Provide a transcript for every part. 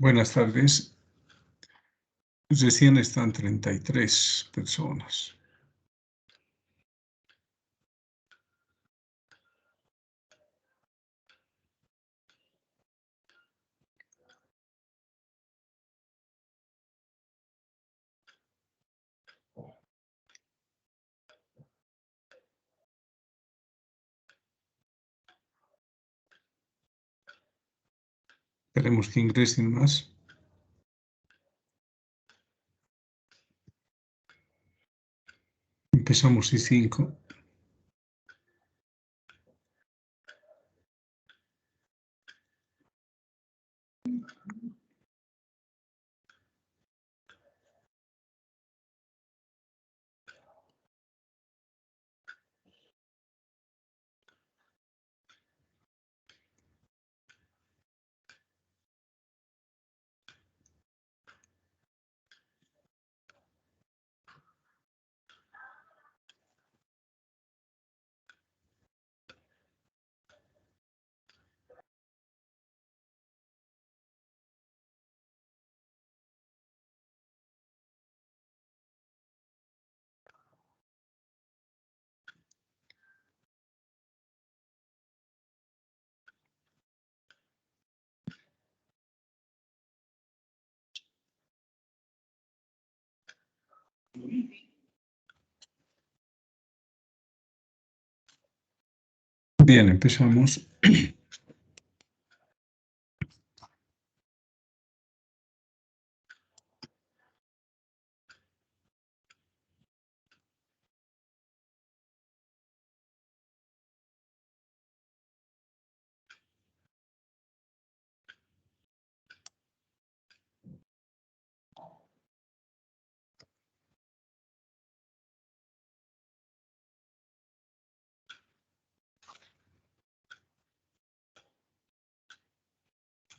Buenas tardes. Recién están 33 personas. Queremos que ingresen más. Empezamos y 5. Bien, empezamos.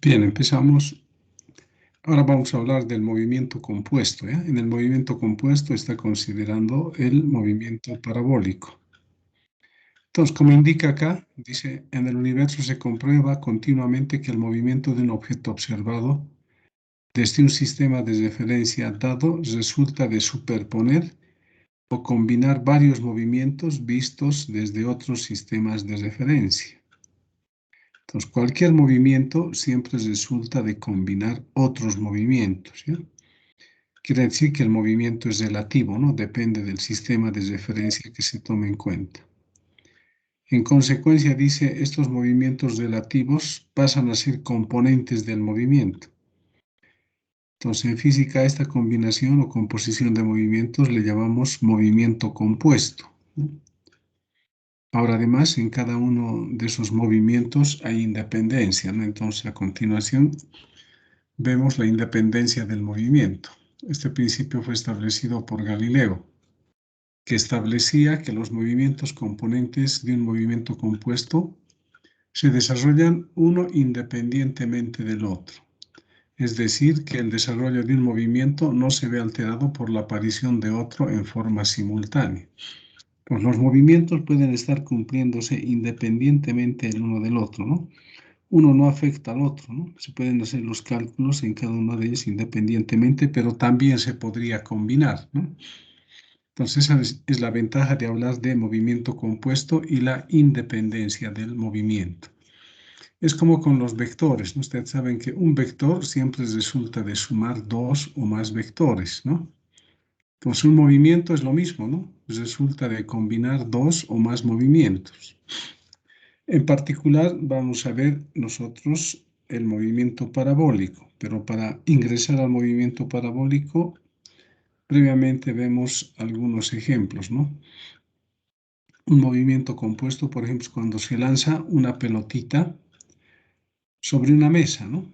Bien, empezamos. Ahora vamos a hablar del movimiento compuesto, ¿ya? En el movimiento compuesto está considerando el movimiento parabólico. Entonces, como indica acá, dice, en el universo se comprueba continuamente que el movimiento de un objeto observado desde un sistema de referencia dado resulta de superponer o combinar varios movimientos vistos desde otros sistemas de referencia. Entonces, cualquier movimiento siempre resulta de combinar otros movimientos, ¿ya? Quiere decir que el movimiento es relativo, ¿no? Depende del sistema de referencia que se tome en cuenta. En consecuencia, dice, estos movimientos relativos pasan a ser componentes del movimiento. Entonces, en física, esta combinación o composición de movimientos le llamamos movimiento compuesto, ¿no? Ahora, además, en cada uno de esos movimientos hay independencia, ¿no? Entonces, a continuación, vemos la independencia del movimiento. Este principio fue establecido por Galileo, que establecía que los movimientos componentes de un movimiento compuesto se desarrollan uno independientemente del otro. Es decir, que el desarrollo de un movimiento no se ve alterado por la aparición de otro en forma simultánea. Pues los movimientos pueden estar cumpliéndose independientemente el uno del otro, ¿no? Uno no afecta al otro, ¿no? Se pueden hacer los cálculos en cada uno de ellos independientemente, pero también se podría combinar, ¿no? Entonces, esa es la ventaja de hablar de movimiento compuesto y la independencia del movimiento. Es como con los vectores, ¿no? Ustedes saben que un vector siempre resulta de sumar dos o más vectores, ¿no? Entonces, un movimiento es lo mismo, ¿no? Resulta de combinar dos o más movimientos. En particular, vamos a ver nosotros el movimiento parabólico, pero para ingresar al movimiento parabólico, previamente vemos algunos ejemplos, ¿no? Un movimiento compuesto, por ejemplo, cuando se lanza una pelotita sobre una mesa, ¿no?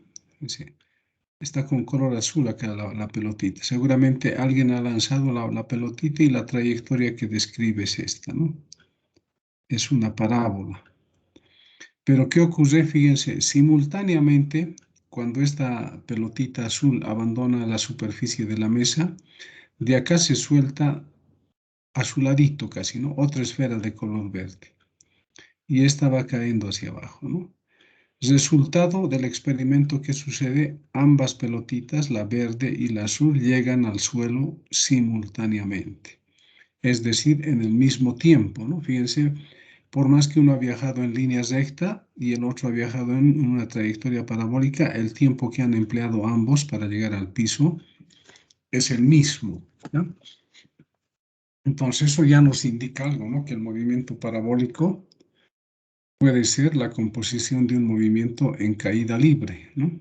Está con color azul acá la pelotita. Seguramente alguien ha lanzado la pelotita y la trayectoria que describe es esta, ¿no? Es una parábola. Pero ¿qué ocurre? Fíjense, simultáneamente, cuando esta pelotita azul abandona la superficie de la mesa, de acá se suelta a su ladito casi, ¿no? Otra esfera de color verde. Y esta va cayendo hacia abajo, ¿no? Resultado del experimento que sucede, ambas pelotitas, la verde y la azul, llegan al suelo simultáneamente, es decir, en el mismo tiempo, ¿no? Fíjense, por más que uno ha viajado en línea recta y el otro ha viajado en una trayectoria parabólica, el tiempo que han empleado ambos para llegar al piso es el mismo, ¿no? Entonces eso ya nos indica algo, ¿no? Que el movimiento parabólico puede ser la composición de un movimiento en caída libre, ¿no?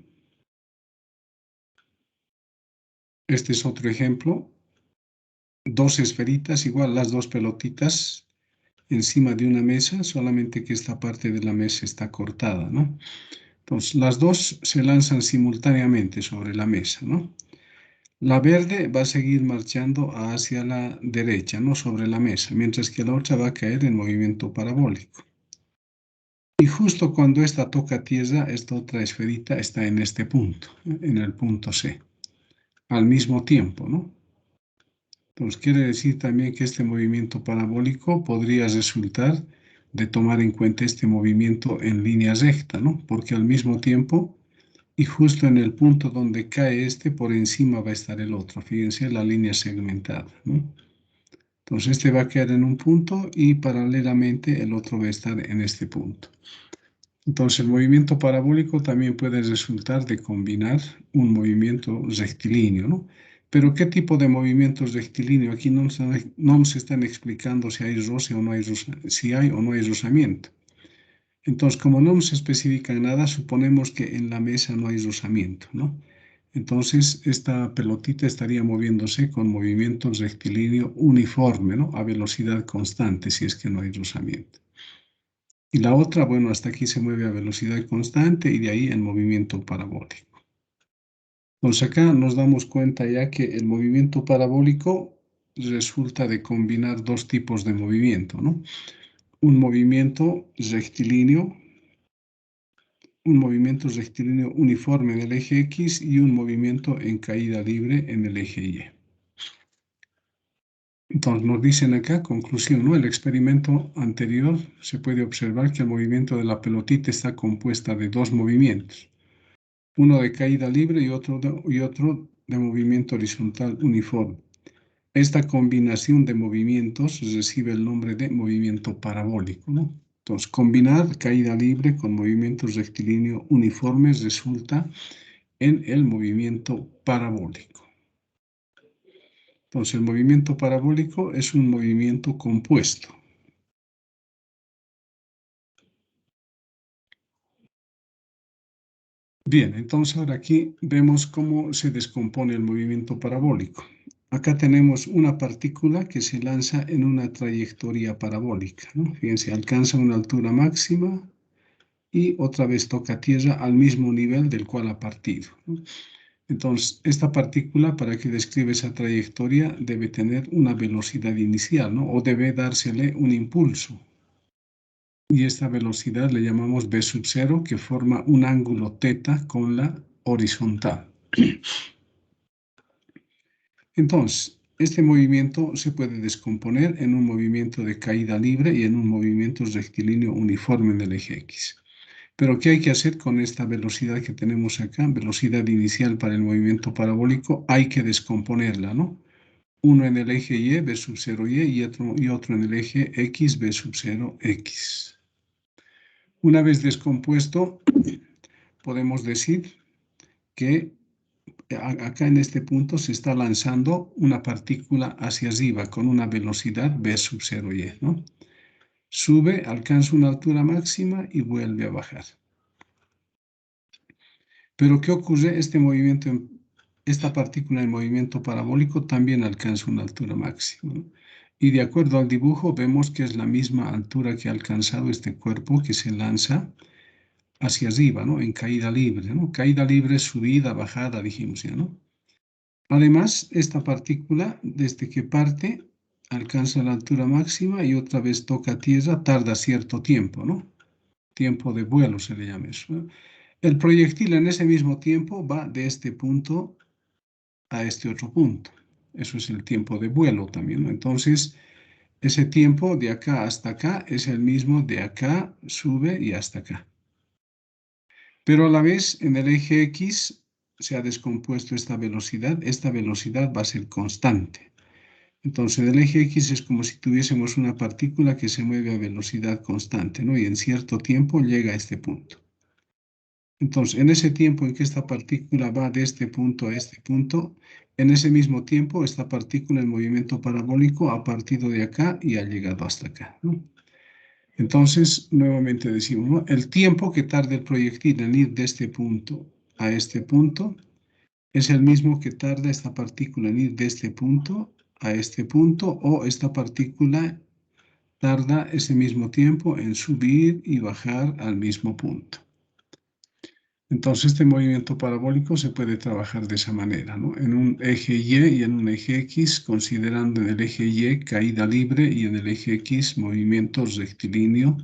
Este es otro ejemplo. Dos esferitas, igual las dos pelotitas encima de una mesa, solamente que esta parte de la mesa está cortada, ¿no? Entonces, las dos se lanzan simultáneamente sobre la mesa, ¿no? La verde va a seguir marchando hacia la derecha, no sobre la mesa, mientras que la otra va a caer en movimiento parabólico. Y justo cuando esta toca tierra, esta otra esferita está en este punto, en el punto C, al mismo tiempo, ¿no? Entonces quiere decir también que este movimiento parabólico podría resultar de tomar en cuenta este movimiento en línea recta, ¿no? Porque al mismo tiempo y justo en el punto donde cae este, por encima va a estar el otro. Fíjense la línea segmentada, ¿no? Entonces este va a quedar en un punto y paralelamente el otro va a estar en este punto. Entonces el movimiento parabólico también puede resultar de combinar un movimiento rectilíneo, ¿no? Pero ¿qué tipo de movimiento rectilíneo? Aquí no nos están explicando si hay roce o no hay, si hay o no hay rozamiento. Entonces, como no nos especifica nada, suponemos que en la mesa no hay rozamiento, ¿no? Entonces, esta pelotita estaría moviéndose con movimiento rectilíneo uniforme, ¿no? A velocidad constante, si es que no hay rozamiento. Y la otra, bueno, hasta aquí se mueve a velocidad constante y de ahí en movimiento parabólico. Entonces acá nos damos cuenta ya que el movimiento parabólico resulta de combinar dos tipos de movimiento, ¿no? Un movimiento rectilíneo, uniforme en el eje X y un movimiento en caída libre en el eje Y. Entonces nos dicen acá, conclusión, ¿no? El experimento anterior se puede observar que el movimiento de la pelotita está compuesta de dos movimientos, uno de caída libre y otro de movimiento horizontal uniforme. Esta combinación de movimientos recibe el nombre de movimiento parabólico, ¿no? Entonces, combinar caída libre con movimientos rectilíneos uniformes resulta en el movimiento parabólico. Entonces, el movimiento parabólico es un movimiento compuesto. Bien, entonces ahora aquí vemos cómo se descompone el movimiento parabólico. Acá tenemos una partícula que se lanza en una trayectoria parabólica, ¿no? Fíjense, alcanza una altura máxima y otra vez toca tierra al mismo nivel del cual ha partido, ¿no? Entonces, esta partícula, para que describa esa trayectoria, debe tener una velocidad inicial, ¿no? O debe dársele un impulso. Y esta velocidad le llamamos v sub 0, que forma un ángulo teta con la horizontal. Entonces, este movimiento se puede descomponer en un movimiento de caída libre y en un movimiento rectilíneo uniforme en el eje X. Pero ¿qué hay que hacer con esta velocidad que tenemos acá? Velocidad inicial para el movimiento parabólico, hay que descomponerla, ¿no? Uno en el eje Y, v sub 0y, y otro en el eje X, v sub 0, X. Una vez descompuesto, podemos decir que acá en este punto se está lanzando una partícula hacia arriba con una velocidad v sub 0y, ¿no? Sube, alcanza una altura máxima y vuelve a bajar. Pero ¿qué ocurre? Esta partícula en movimiento parabólico también alcanza una altura máxima, ¿no? Y de acuerdo al dibujo vemos que es la misma altura que ha alcanzado este cuerpo que se lanza hacia arriba, ¿no? En caída libre, ¿no? Caída libre, subida, bajada, dijimos ya, ¿no? Además, esta partícula, desde que parte, alcanza la altura máxima y otra vez toca tierra, tarda cierto tiempo, ¿no? Tiempo de vuelo se le llama eso, ¿no? El proyectil en ese mismo tiempo va de este punto a este otro punto. Eso es el tiempo de vuelo también, ¿no? Entonces, ese tiempo de acá hasta acá es el mismo de acá, sube y hasta acá. Pero a la vez, en el eje X se ha descompuesto esta velocidad va a ser constante. Entonces, el eje X es como si tuviésemos una partícula que se mueve a velocidad constante, ¿no? Y en cierto tiempo llega a este punto. Entonces, en ese tiempo en que esta partícula va de este punto a este punto, en ese mismo tiempo, esta partícula en movimiento parabólico ha partido de acá y ha llegado hasta acá, ¿no? Entonces, nuevamente decimos, ¿no? El tiempo que tarda el proyectil en ir de este punto a este punto es el mismo que tarda esta partícula en ir de este punto a este punto, o esta partícula tarda ese mismo tiempo en subir y bajar al mismo punto. Entonces, este movimiento parabólico se puede trabajar de esa manera, ¿no? En un eje Y y en un eje X, considerando en el eje Y caída libre y en el eje X movimiento rectilíneo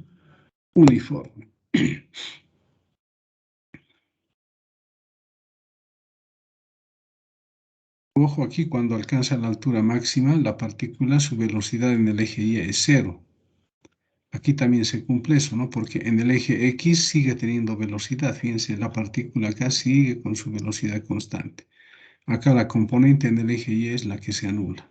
uniforme. Ojo aquí, cuando alcanza la altura máxima, la partícula, su velocidad en el eje Y es cero. Aquí también se cumple eso, ¿no? Porque en el eje X sigue teniendo velocidad. Fíjense, la partícula acá sigue con su velocidad constante. Acá la componente en el eje Y es la que se anula.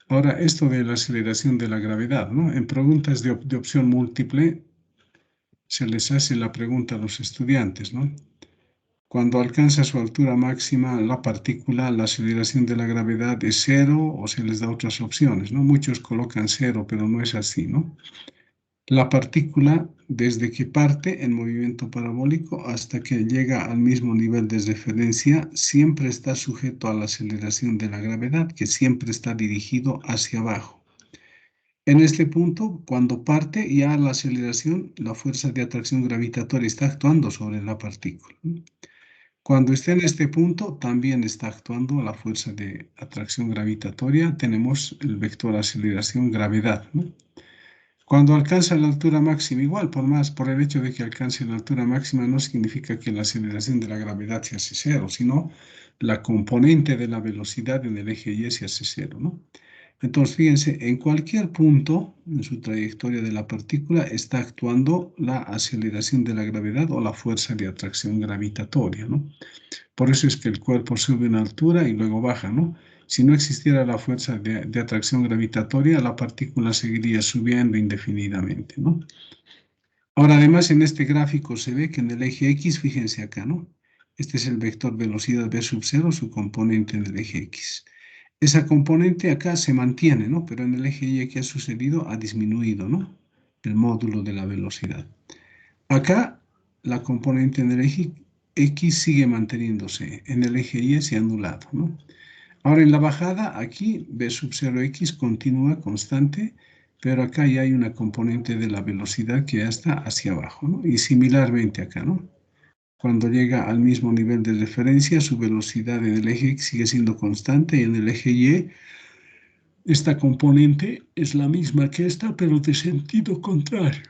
Ahora, esto de la aceleración de la gravedad, ¿no? En preguntas de opción múltiple se les hace la pregunta a los estudiantes, ¿no? Cuando alcanza su altura máxima, la partícula, la aceleración de la gravedad es cero, o se les da otras opciones, ¿no? Muchos colocan cero, pero no es así, ¿no? La partícula, desde que parte en movimiento parabólico hasta que llega al mismo nivel de referencia, siempre está sujeto a la aceleración de la gravedad, que siempre está dirigido hacia abajo. En este punto, cuando parte, ya la aceleración, la fuerza de atracción gravitatoria está actuando sobre la partícula. Cuando esté en este punto, también está actuando la fuerza de atracción gravitatoria. Tenemos el vector aceleración gravedad, ¿no? Cuando alcanza la altura máxima, igual, por el hecho de que alcance la altura máxima, no significa que la aceleración de la gravedad se hace cero, sino la componente de la velocidad en el eje Y se hace cero, ¿no? Entonces, fíjense, en cualquier punto en su trayectoria de la partícula está actuando la aceleración de la gravedad o la fuerza de atracción gravitatoria, ¿no? Por eso es que el cuerpo sube una altura y luego baja, ¿no? Si no existiera la fuerza de atracción gravitatoria, la partícula seguiría subiendo indefinidamente, ¿no? Ahora, además, en este gráfico se ve que en el eje X, fíjense acá, ¿no? Este es el vector velocidad v sub 0, su componente en el eje X. Esa componente acá se mantiene, ¿no? Pero en el eje Y, ¿qué ha sucedido? Ha disminuido, ¿no? El módulo de la velocidad. Acá, la componente en el eje X sigue manteniéndose, en el eje Y se ha anulado, ¿no? Ahora en la bajada, aquí v sub 0x continúa constante, pero acá ya hay una componente de la velocidad que ya está hacia abajo, ¿no? Y similarmente acá, ¿no? Cuando llega al mismo nivel de referencia, su velocidad en el eje X sigue siendo constante y en el eje Y esta componente es la misma que esta, pero de sentido contrario.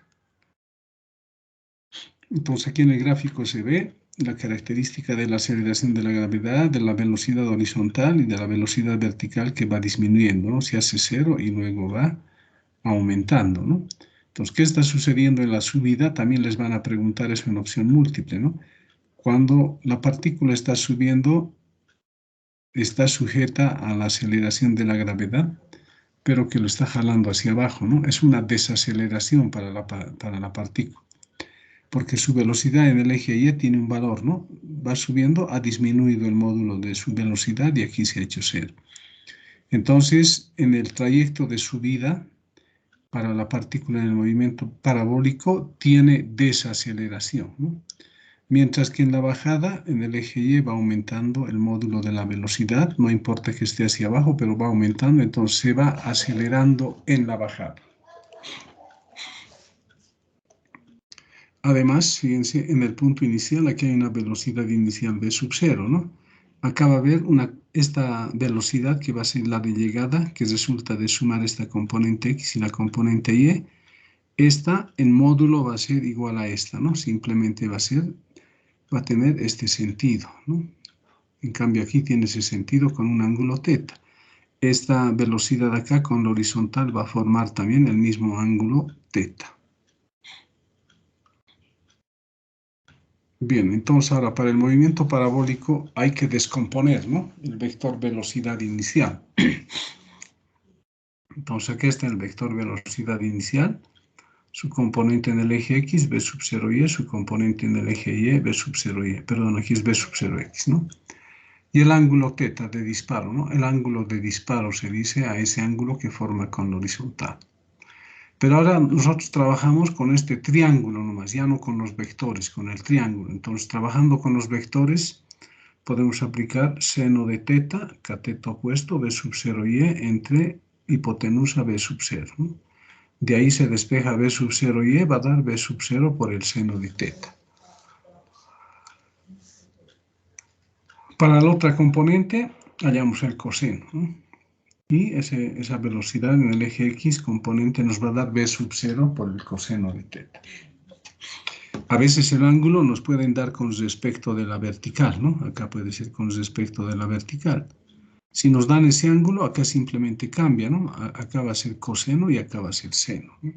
Entonces aquí en el gráfico se ve la característica de la aceleración de la gravedad, de la velocidad horizontal y de la velocidad vertical que va disminuyendo, ¿no? Se hace cero y luego va aumentando, ¿no? Entonces, ¿qué está sucediendo en la subida? También les van a preguntar eso en opción múltiple, ¿no? Cuando la partícula está subiendo, está sujeta a la aceleración de la gravedad, pero que lo está jalando hacia abajo, ¿no? Es una desaceleración para la partícula, porque su velocidad en el eje Y tiene un valor, ¿no? Va subiendo, ha disminuido el módulo de su velocidad y aquí se ha hecho cero. Entonces, en el trayecto de subida, para la partícula en el movimiento parabólico, tiene desaceleración, ¿no? Mientras que en la bajada, en el eje Y, va aumentando el módulo de la velocidad, no importa que esté hacia abajo, pero va aumentando, entonces se va acelerando en la bajada. Además, fíjense, en el punto inicial, aquí hay una velocidad inicial v sub 0, ¿no? Acá va a haber esta velocidad que va a ser la de llegada, que resulta de sumar esta componente x y la componente y. Esta en módulo va a ser igual a esta, ¿no? Simplemente va a tener este sentido, ¿no? En cambio aquí tiene ese sentido con un ángulo θ. Esta velocidad acá con la horizontal va a formar también el mismo ángulo θ. Bien, entonces ahora para el movimiento parabólico hay que descomponer, ¿no?, el vector velocidad inicial. Entonces aquí está el vector velocidad inicial, su componente en el eje X, B sub 0y, su componente en el eje Y, B sub 0y, perdón, aquí es B sub 0x, ¿no? Y el ángulo θ de disparo, ¿no? El ángulo de disparo se dice a ese ángulo que forma con horizontal. Pero ahora nosotros trabajamos con este triángulo nomás, ya no con los vectores, con el triángulo. Entonces, trabajando con los vectores, podemos aplicar seno de θ, cateto opuesto, B sub 0y, entre hipotenusa B sub 0, ¿no? De ahí se despeja B sub 0y, va a dar B sub 0 por el seno de θ. Para la otra componente, hallamos el coseno, ¿no? Y esa velocidad en el eje X componente nos va a dar B sub 0 por el coseno de θ. A veces el ángulo nos pueden dar con respecto de la vertical, ¿no? Acá puede ser con respecto de la vertical. Si nos dan ese ángulo, acá simplemente cambia, ¿no? Acá va a ser coseno y acá va a ser seno, ¿no?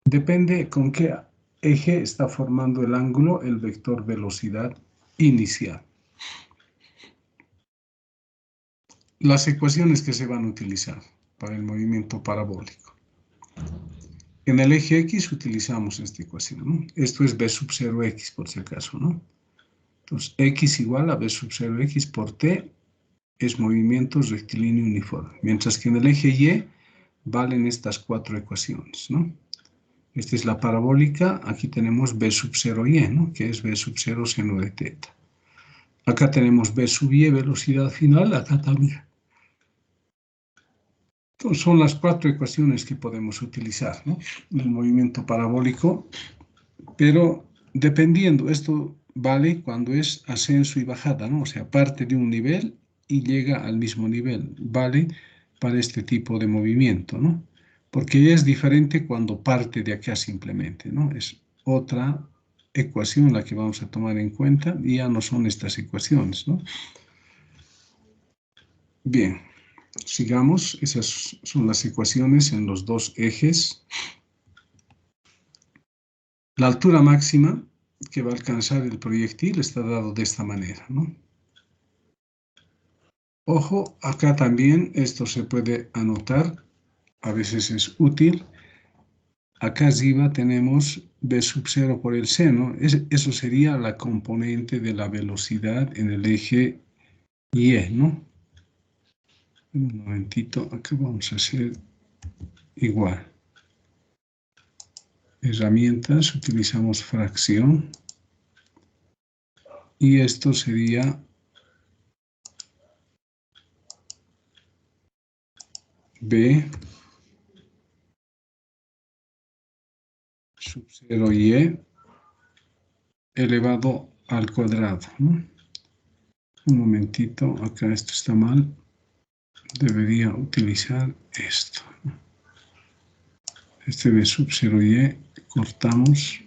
Depende con qué eje está formando el ángulo el vector velocidad inicial. Las ecuaciones que se van a utilizar para el movimiento parabólico. En el eje X utilizamos esta ecuación, ¿no? Esto es B sub 0x por si acaso, ¿no? Entonces, X igual a B sub 0x por T es movimiento rectilíneo uniforme. Mientras que en el eje Y valen estas cuatro ecuaciones, ¿no? Esta es la parabólica, aquí tenemos B sub 0y, ¿no?, que es B sub 0 seno de θ. Acá tenemos B sub y, velocidad final, acá también. Entonces son las cuatro ecuaciones que podemos utilizar, ¿no?, en el movimiento parabólico, pero dependiendo, esto vale cuando es ascenso y bajada, ¿no? O sea, parte de un nivel y llega al mismo nivel, vale para este tipo de movimiento, ¿no? Porque es diferente cuando parte de acá simplemente, ¿no? Es otra ecuación la que vamos a tomar en cuenta y ya no son estas ecuaciones, ¿no? Bien, sigamos. Esas son las ecuaciones en los dos ejes. La altura máxima que va a alcanzar el proyectil está dado de esta manera, ¿no? Ojo, acá también esto se puede anotar, a veces es útil. Acá arriba tenemos B sub 0 por el seno, eso sería la componente de la velocidad en el eje Y, ¿no? Un momentito, acá vamos a hacer igual. Herramientas, utilizamos fracción. Y esto sería B sub 0y elevado al cuadrado, ¿no? Un momentito, acá esto está mal. Debería utilizar esto. Este B sub 0y, cortamos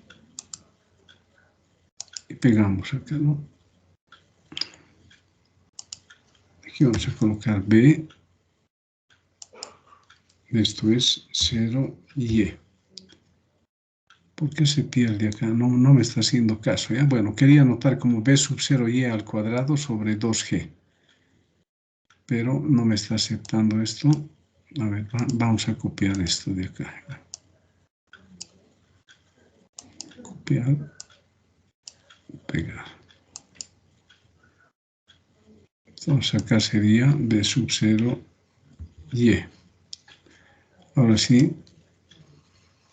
y pegamos acá, ¿no? Aquí vamos a colocar B. Esto es 0y. ¿Por qué se pierde acá? No me está haciendo caso, ¿ya? Bueno, quería anotar como B sub 0y al cuadrado sobre 2g. Pero no me está aceptando esto. A ver, vamos a copiar esto de acá. Copiar, pegar. Entonces acá sería B sub 0y. Ahora sí,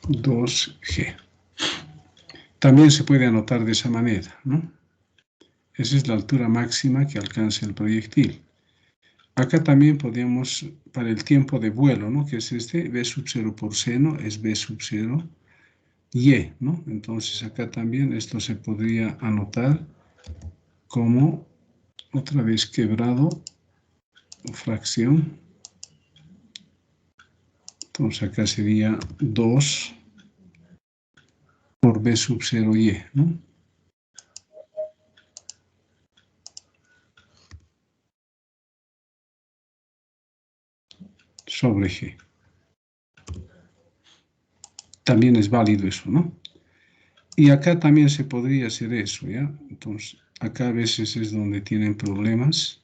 2g. También se puede anotar de esa manera, ¿no? Esa es la altura máxima que alcanza el proyectil. Acá también podemos, para el tiempo de vuelo, ¿no?, que es este, B sub 0 por seno es B sub 0 y, ¿no? Entonces acá también esto se podría anotar como, otra vez quebrado, fracción. Entonces acá sería 2 por B sub 0y, ¿no? Sobre g. También es válido eso, ¿no? Y acá también se podría hacer eso, ¿ya? Entonces, acá a veces es donde tienen problemas.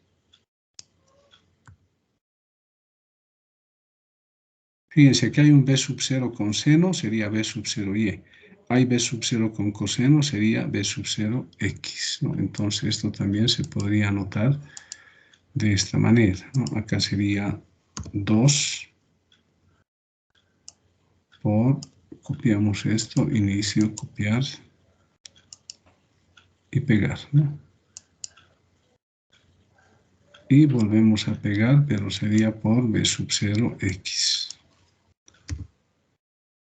Fíjense que hay un b sub 0 con seno, sería b sub 0 y. Hay b sub 0 con coseno, sería b sub 0 x, ¿no? Entonces, esto también se podría anotar de esta manera, ¿no? Acá sería 2 por, copiamos esto, inicio, copiar y pegar, ¿no? Y volvemos a pegar, pero sería por b sub 0 x.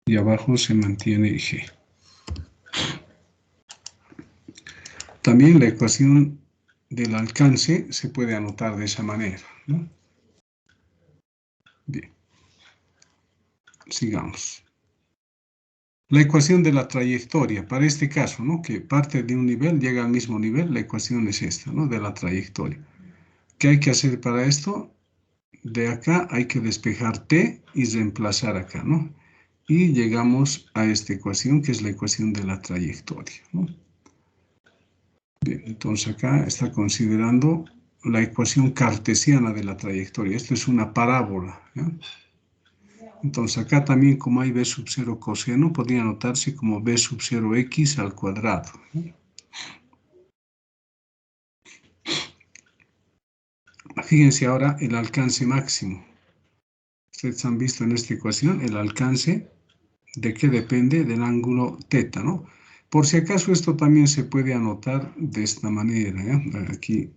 Y abajo se mantiene g. También la ecuación del alcance se puede anotar de esa manera, ¿no? Bien, sigamos. La ecuación de la trayectoria, para este caso, ¿no? Que parte de un nivel, llega al mismo nivel, la ecuación es esta, ¿no? De la trayectoria. ¿Qué hay que hacer para esto? De acá hay que despejar t y reemplazar acá, ¿no? Y llegamos a esta ecuación, que es la ecuación de la trayectoria, ¿no? Bien, entonces acá está considerando la ecuación cartesiana de la trayectoria. Esto es una parábola, ¿ya? Entonces acá también, como hay b sub 0 coseno, podría anotarse como b sub 0 x al cuadrado, ¿no? Fíjense ahora el alcance máximo. Ustedes han visto en esta ecuación el alcance de qué depende del ángulo θ, ¿no? Por si acaso esto también se puede anotar de esta manera, ¿ya? Aquí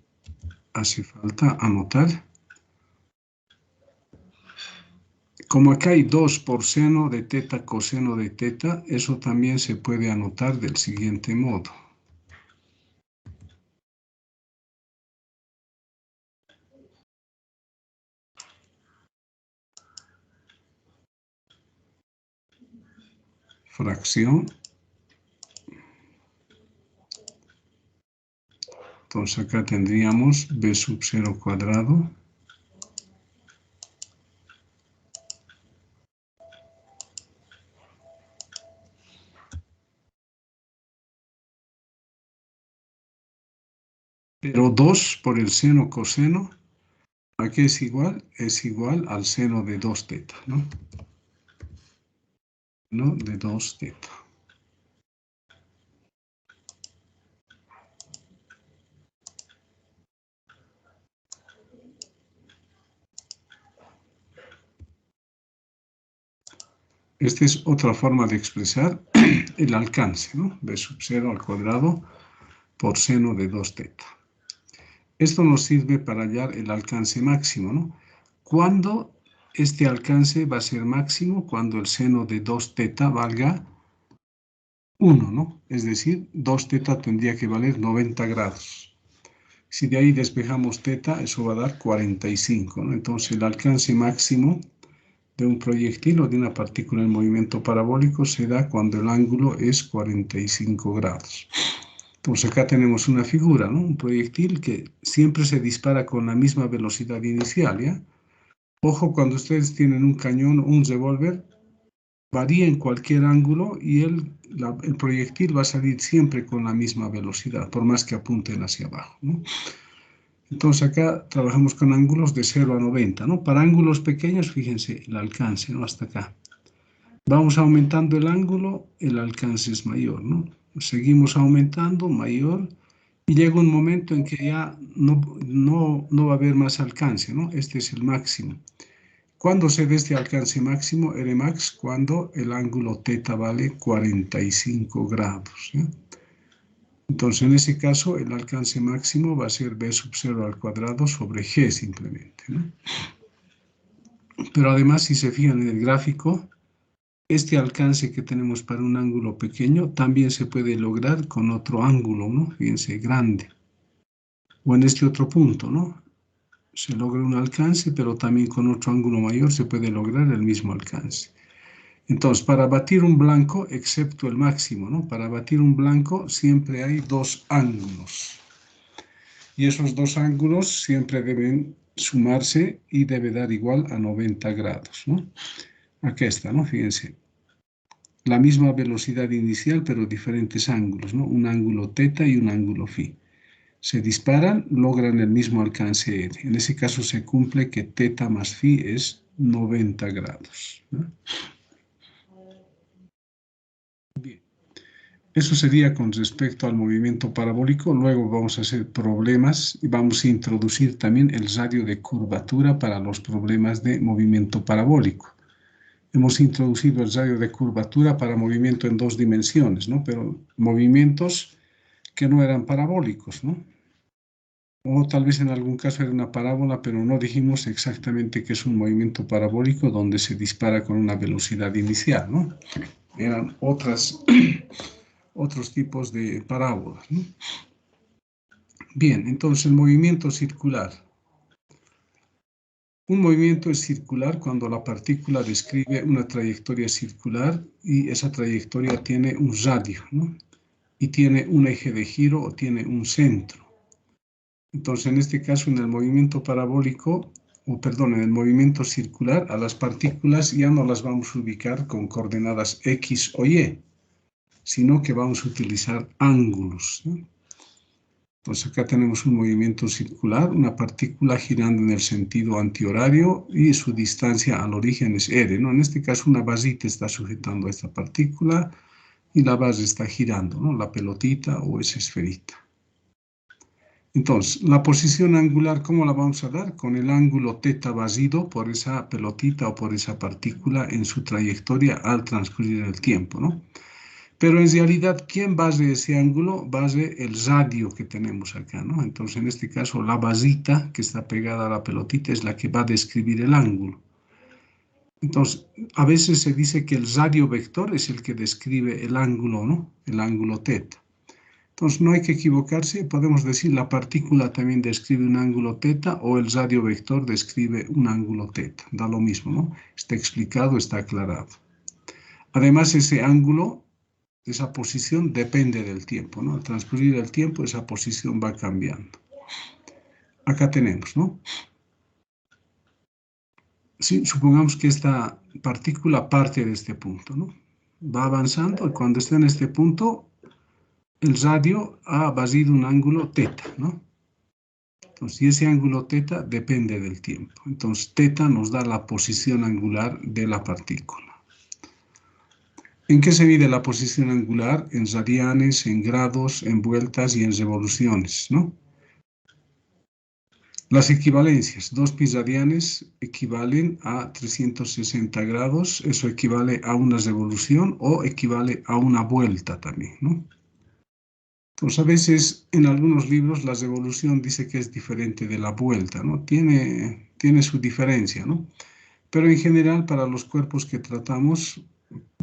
hace falta anotar. Como acá hay 2 por seno de θ coseno de θ, eso también se puede anotar del siguiente modo. Fracción. Entonces acá tendríamos b sub 0 cuadrado pero 2 por el seno coseno, ¿a qué es igual? Es igual al seno de 2θ, ¿no? ¿No? De 2θ. Esta es otra forma de expresar el alcance, ¿no? B sub 0 al cuadrado por seno de 2θ. Esto nos sirve para hallar el alcance máximo, ¿no? ¿Cuándo este alcance va a ser máximo? Cuando el seno de 2θ valga 1, ¿no? Es decir, 2θ tendría que valer 90 grados. Si de ahí despejamos θ, eso va a dar 45, ¿no? Entonces el alcance máximo de un proyectil o de una partícula en movimiento parabólico se da cuando el ángulo es 45 grados. Entonces acá tenemos una figura, ¿no? Un proyectil que siempre se dispara con la misma velocidad inicial, ¿ya? Ojo, cuando ustedes tienen un cañón o un revólver, varía en cualquier ángulo y el proyectil va a salir siempre con la misma velocidad, por más que apunten hacia abajo, ¿no? Entonces acá trabajamos con ángulos de 0 a 90, ¿no? Para ángulos pequeños, fíjense el alcance, ¿no? Hasta acá. Vamos aumentando el ángulo, el alcance es mayor, ¿no? Seguimos aumentando, mayor, y llega un momento en que ya no va a haber más alcance, ¿no? Este es el máximo. ¿Cuándo se da este alcance máximo, Rmax? Cuando el ángulo θ vale 45 grados, ¿ya? Entonces, en ese caso, el alcance máximo va a ser b sub 0 al cuadrado sobre g simplemente, ¿no? Pero además, si se fijan en el gráfico, este alcance que tenemos para un ángulo pequeño también se puede lograr con otro ángulo, ¿no? Fíjense, grande. O en este otro punto, ¿no? Se logra un alcance, pero también con otro ángulo mayor se puede lograr el mismo alcance. Entonces, para batir un blanco, excepto el máximo, ¿no? Para batir un blanco siempre hay dos ángulos. Y esos dos ángulos siempre deben sumarse y debe dar igual a 90 grados, ¿no? Aquí está, ¿no? Fíjense. la misma velocidad inicial, pero diferentes ángulos, ¿no? Un ángulo teta y un ángulo phi. Se disparan, logran el mismo alcance R. En ese caso se cumple que teta más phi es 90 grados, ¿no? Bien. Eso sería con respecto al movimiento parabólico. Luego vamos a hacer problemas y vamos a introducir también el radio de curvatura para los problemas de movimiento parabólico. Hemos introducido el radio de curvatura para movimiento en 2 dimensiones, ¿no? Pero movimientos que no eran parabólicos, ¿no? O tal vez en algún caso era una parábola, pero no dijimos exactamente que es un movimiento parabólico donde se dispara con una velocidad inicial, ¿no? Eran otros tipos de parábolas, ¿no? Bien, entonces el movimiento circular. Un movimiento es circular cuando la partícula describe una trayectoria circular y esa trayectoria tiene un radio, ¿no? Y tiene un eje de giro o tiene un centro. Entonces, en este caso, en el movimiento parabólico, en el movimiento circular, a las partículas ya no las vamos a ubicar con coordenadas X o Y, sino que vamos a utilizar ángulos, ¿no? Entonces acá tenemos un movimiento circular, una partícula girando en el sentido antihorario y su distancia al origen es r, ¿no? En este caso una vasita está sujetando a esta partícula y la base está girando, ¿no? La pelotita o esa esferita. Entonces, la posición angular, ¿cómo la vamos a dar? Con el ángulo teta basido por esa pelotita o por esa partícula en su trayectoria al transcurrir el tiempo, ¿no? Pero en realidad, ¿quién base ese ángulo? Base el radio que tenemos acá, ¿no? Entonces, en este caso, la basita que está pegada a la pelotita es la que va a describir el ángulo. Entonces, a veces se dice que el radio vector es el que describe el ángulo, ¿no? El ángulo teta. Entonces, no hay que equivocarse. Podemos decir la partícula también describe un ángulo teta o el radio vector describe un ángulo teta. Da lo mismo, ¿no? Está explicado, está aclarado. Además, ese ángulo, esa posición depende del tiempo, ¿no? Al transcurrir el tiempo, esa posición va cambiando. Acá tenemos, ¿no? Sí, supongamos que esta partícula parte de este punto, ¿no? Va avanzando y cuando está en este punto, el radio ha basido un ángulo teta, ¿no? Entonces, y ese ángulo teta depende del tiempo. Entonces, teta nos da la posición angular de la partícula. ¿En qué se mide la posición angular? En radianes, en grados, en vueltas y en revoluciones, ¿no? Las equivalencias, 2 pi radianes equivalen a 360 grados, eso equivale a una revolución o equivale a una vuelta también, ¿no? Entonces, a veces en algunos libros la revolución dice que es diferente de la vuelta, ¿no? Tiene su diferencia, ¿no? Pero en general, para los cuerpos que tratamos,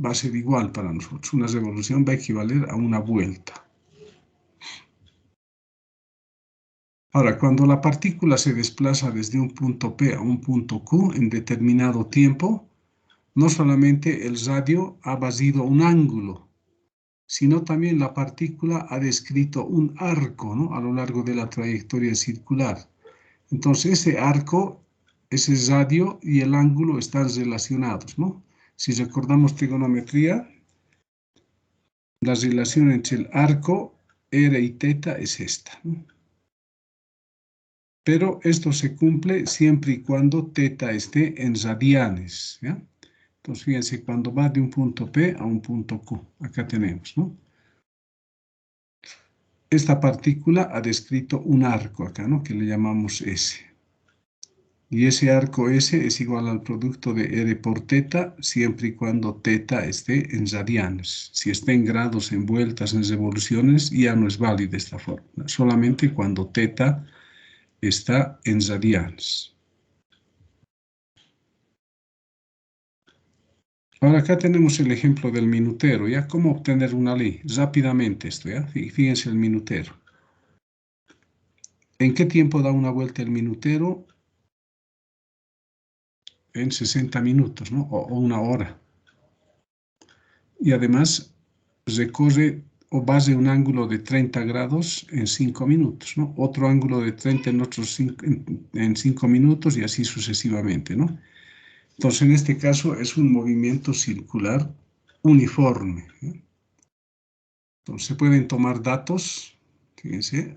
va a ser igual para nosotros. Una revolución va a equivaler a una vuelta. Ahora, cuando la partícula se desplaza desde un punto P a un punto Q en determinado tiempo, no solamente el radio ha basido un ángulo, sino también la partícula ha descrito un arco, ¿no? A lo largo de la trayectoria circular. Entonces, ese arco, ese radio y el ángulo están relacionados, ¿no? Si recordamos trigonometría, la relación entre el arco, r y teta es esta, ¿no? Pero esto se cumple siempre y cuando teta esté en radianes, ¿ya? Entonces, fíjense, cuando va de un punto P a un punto Q, acá tenemos, ¿no? Esta partícula ha descrito un arco acá, ¿no? Que le llamamos S. Y ese arco S es igual al producto de R por teta, siempre y cuando teta esté en radianes. Si está en grados, en vueltas, en revoluciones, ya no es válida esta fórmula. Solamente cuando teta está en radianes. Ahora acá tenemos el ejemplo del minutero, ¿ya? ¿Cómo obtener una ley? Rápidamente esto, ¿ya? Fíjense el minutero. ¿En qué tiempo da una vuelta el minutero? En 60 minutos, ¿no? O una hora. Y además recorre o base un ángulo de 30 grados en 5 minutos, ¿no? Otro ángulo de 30 en otros 5 minutos y así sucesivamente, ¿no? Entonces, en este caso es un movimiento circular uniforme. Entonces, se pueden tomar datos, fíjense,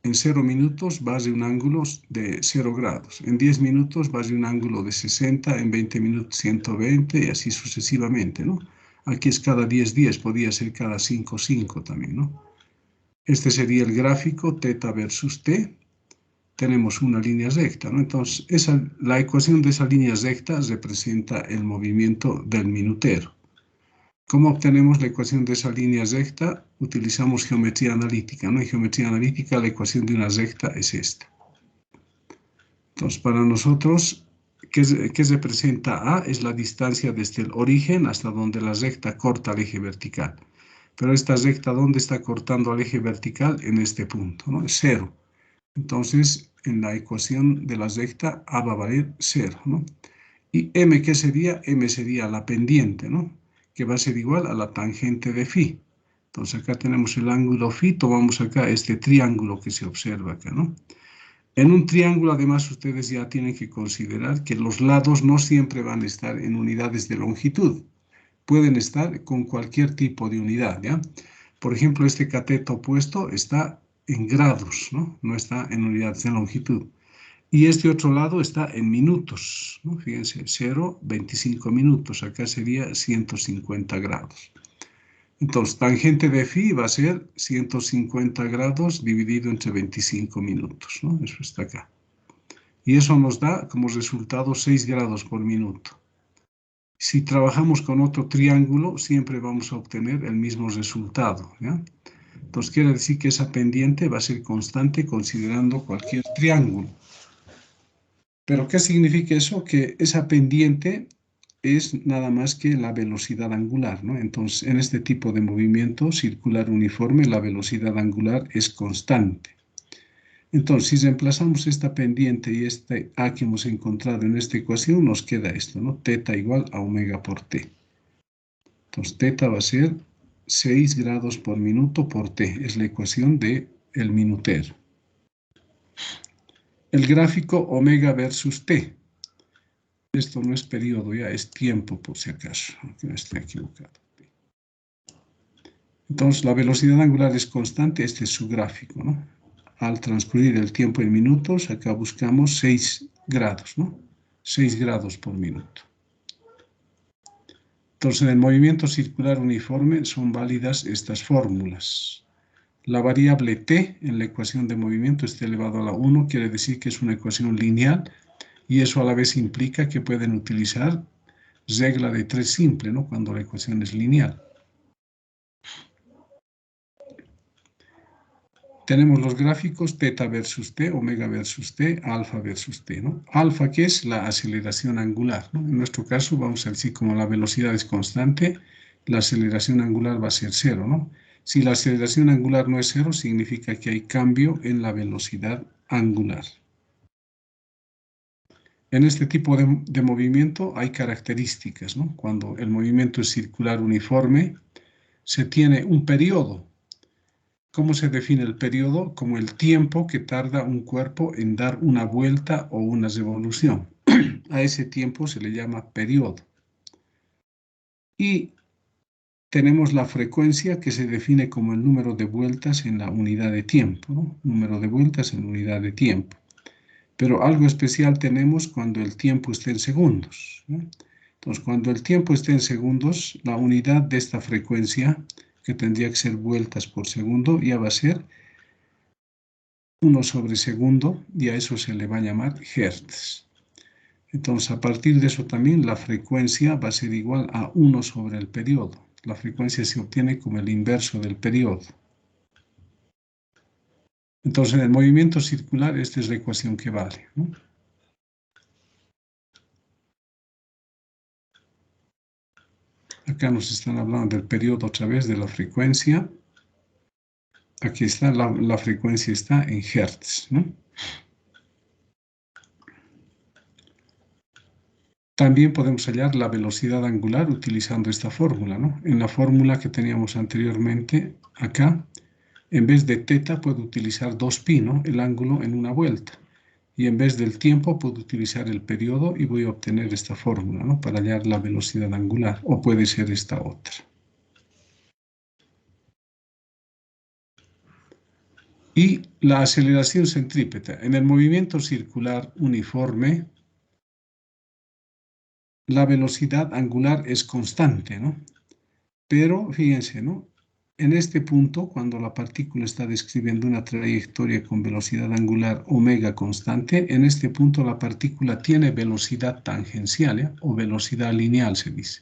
en 0 minutos vas de un ángulo de 0 grados, en 10 minutos vas de un ángulo de 60, en 20 minutos 120 y así sucesivamente, ¿no? Aquí es cada 10 días, podría ser cada 5, 5 también, ¿no? Este sería el gráfico teta versus t. Tenemos una línea recta, ¿no? Entonces, la ecuación de esa línea recta representa el movimiento del minutero. ¿Cómo obtenemos la ecuación de esa línea recta? Utilizamos geometría analítica, ¿no? En geometría analítica la ecuación de una recta es esta. Entonces, para nosotros, ¿qué representa A? Es la distancia desde el origen hasta donde la recta corta el eje vertical. Pero esta recta, ¿dónde está cortando el eje vertical? En este punto, ¿no? Es 0. Entonces, en la ecuación de la recta, A va a valer 0, ¿no? Y M, ¿qué sería? M sería la pendiente, ¿no? Que va a ser igual a la tangente de phi. Entonces, acá tenemos el ángulo phi, tomamos acá este triángulo que se observa acá, ¿no? En un triángulo, además, ustedes ya tienen que considerar que los lados no siempre van a estar en unidades de longitud. Pueden estar con cualquier tipo de unidad, ¿ya? Por ejemplo, este cateto opuesto está en grados, ¿no? No está en unidades de longitud. Y este otro lado está en minutos, ¿no? Fíjense, 0, 25 minutos. Acá sería 150 grados. Entonces, tangente de phi va a ser 150 grados dividido entre 25 minutos, ¿no? Eso está acá. Y eso nos da como resultado 6 grados por minuto. Si trabajamos con otro triángulo, siempre vamos a obtener el mismo resultado, ¿ya? Entonces, quiere decir que esa pendiente va a ser constante considerando cualquier triángulo. ¿Pero qué significa eso? Que esa pendiente es nada más que la velocidad angular, ¿no? Entonces, en este tipo de movimiento circular uniforme, la velocidad angular es constante. Entonces, si reemplazamos esta pendiente y este A que hemos encontrado en esta ecuación, nos queda esto, ¿no? Teta igual a omega por t. Entonces, teta va a ser 6 grados por minuto por t. Es la ecuación del minutero. El gráfico omega versus t. Esto no es periodo, ya es tiempo, por si acaso, aunque no esté equivocado. Entonces, la velocidad angular es constante, este es su gráfico, ¿no? Al transcurrir el tiempo en minutos, acá buscamos 6 grados, ¿no? 6 grados por minuto. Entonces, en el movimiento circular uniforme son válidas estas fórmulas. La variable t en la ecuación de movimiento es t elevado a la 1, quiere decir que es una ecuación lineal, y eso a la vez implica que pueden utilizar regla de 3 simple, ¿no? Cuando la ecuación es lineal. Tenemos los gráficos teta versus t, omega versus t, alfa versus t, ¿no? Alfa, que es la aceleración angular, ¿no? En nuestro caso, vamos a decir, como la velocidad es constante, la aceleración angular va a ser 0, ¿no? Si la aceleración angular no es 0, significa que hay cambio en la velocidad angular. En este tipo de movimiento hay características, ¿no? Cuando el movimiento es circular uniforme, se tiene un periodo. ¿Cómo se define el periodo? Como el tiempo que tarda un cuerpo en dar una vuelta o una revolución. A ese tiempo se le llama periodo. Y tenemos la frecuencia que se define como el número de vueltas en la unidad de tiempo, ¿no? Número de vueltas en unidad de tiempo. Pero algo especial tenemos cuando el tiempo está en segundos, ¿no? Entonces, cuando el tiempo está en segundos, la unidad de esta frecuencia, que tendría que ser vueltas por segundo, ya va a ser 1 sobre segundo, y a eso se le va a llamar hertz. Entonces, a partir de eso también la frecuencia va a ser igual a 1 sobre el periodo. La frecuencia se obtiene como el inverso del periodo. Entonces, en el movimiento circular, esta es la ecuación que vale, ¿no? Acá nos están hablando del periodo otra vez, de la frecuencia. Aquí está, la frecuencia está en hertz, ¿no? También podemos hallar la velocidad angular utilizando esta fórmula, ¿no? En la fórmula que teníamos anteriormente, acá, en vez de teta puedo utilizar 2pi, ¿no? El ángulo en una vuelta. Y en vez del tiempo puedo utilizar el periodo y voy a obtener esta fórmula, ¿no? Para hallar la velocidad angular, o puede ser esta otra. Y la aceleración centrípeta. En el movimiento circular uniforme, la velocidad angular es constante, ¿no? Pero fíjense, ¿no? En este punto, cuando la partícula está describiendo una trayectoria con velocidad angular omega constante, en este punto la partícula tiene velocidad tangencial, ¿eh? O velocidad lineal se dice.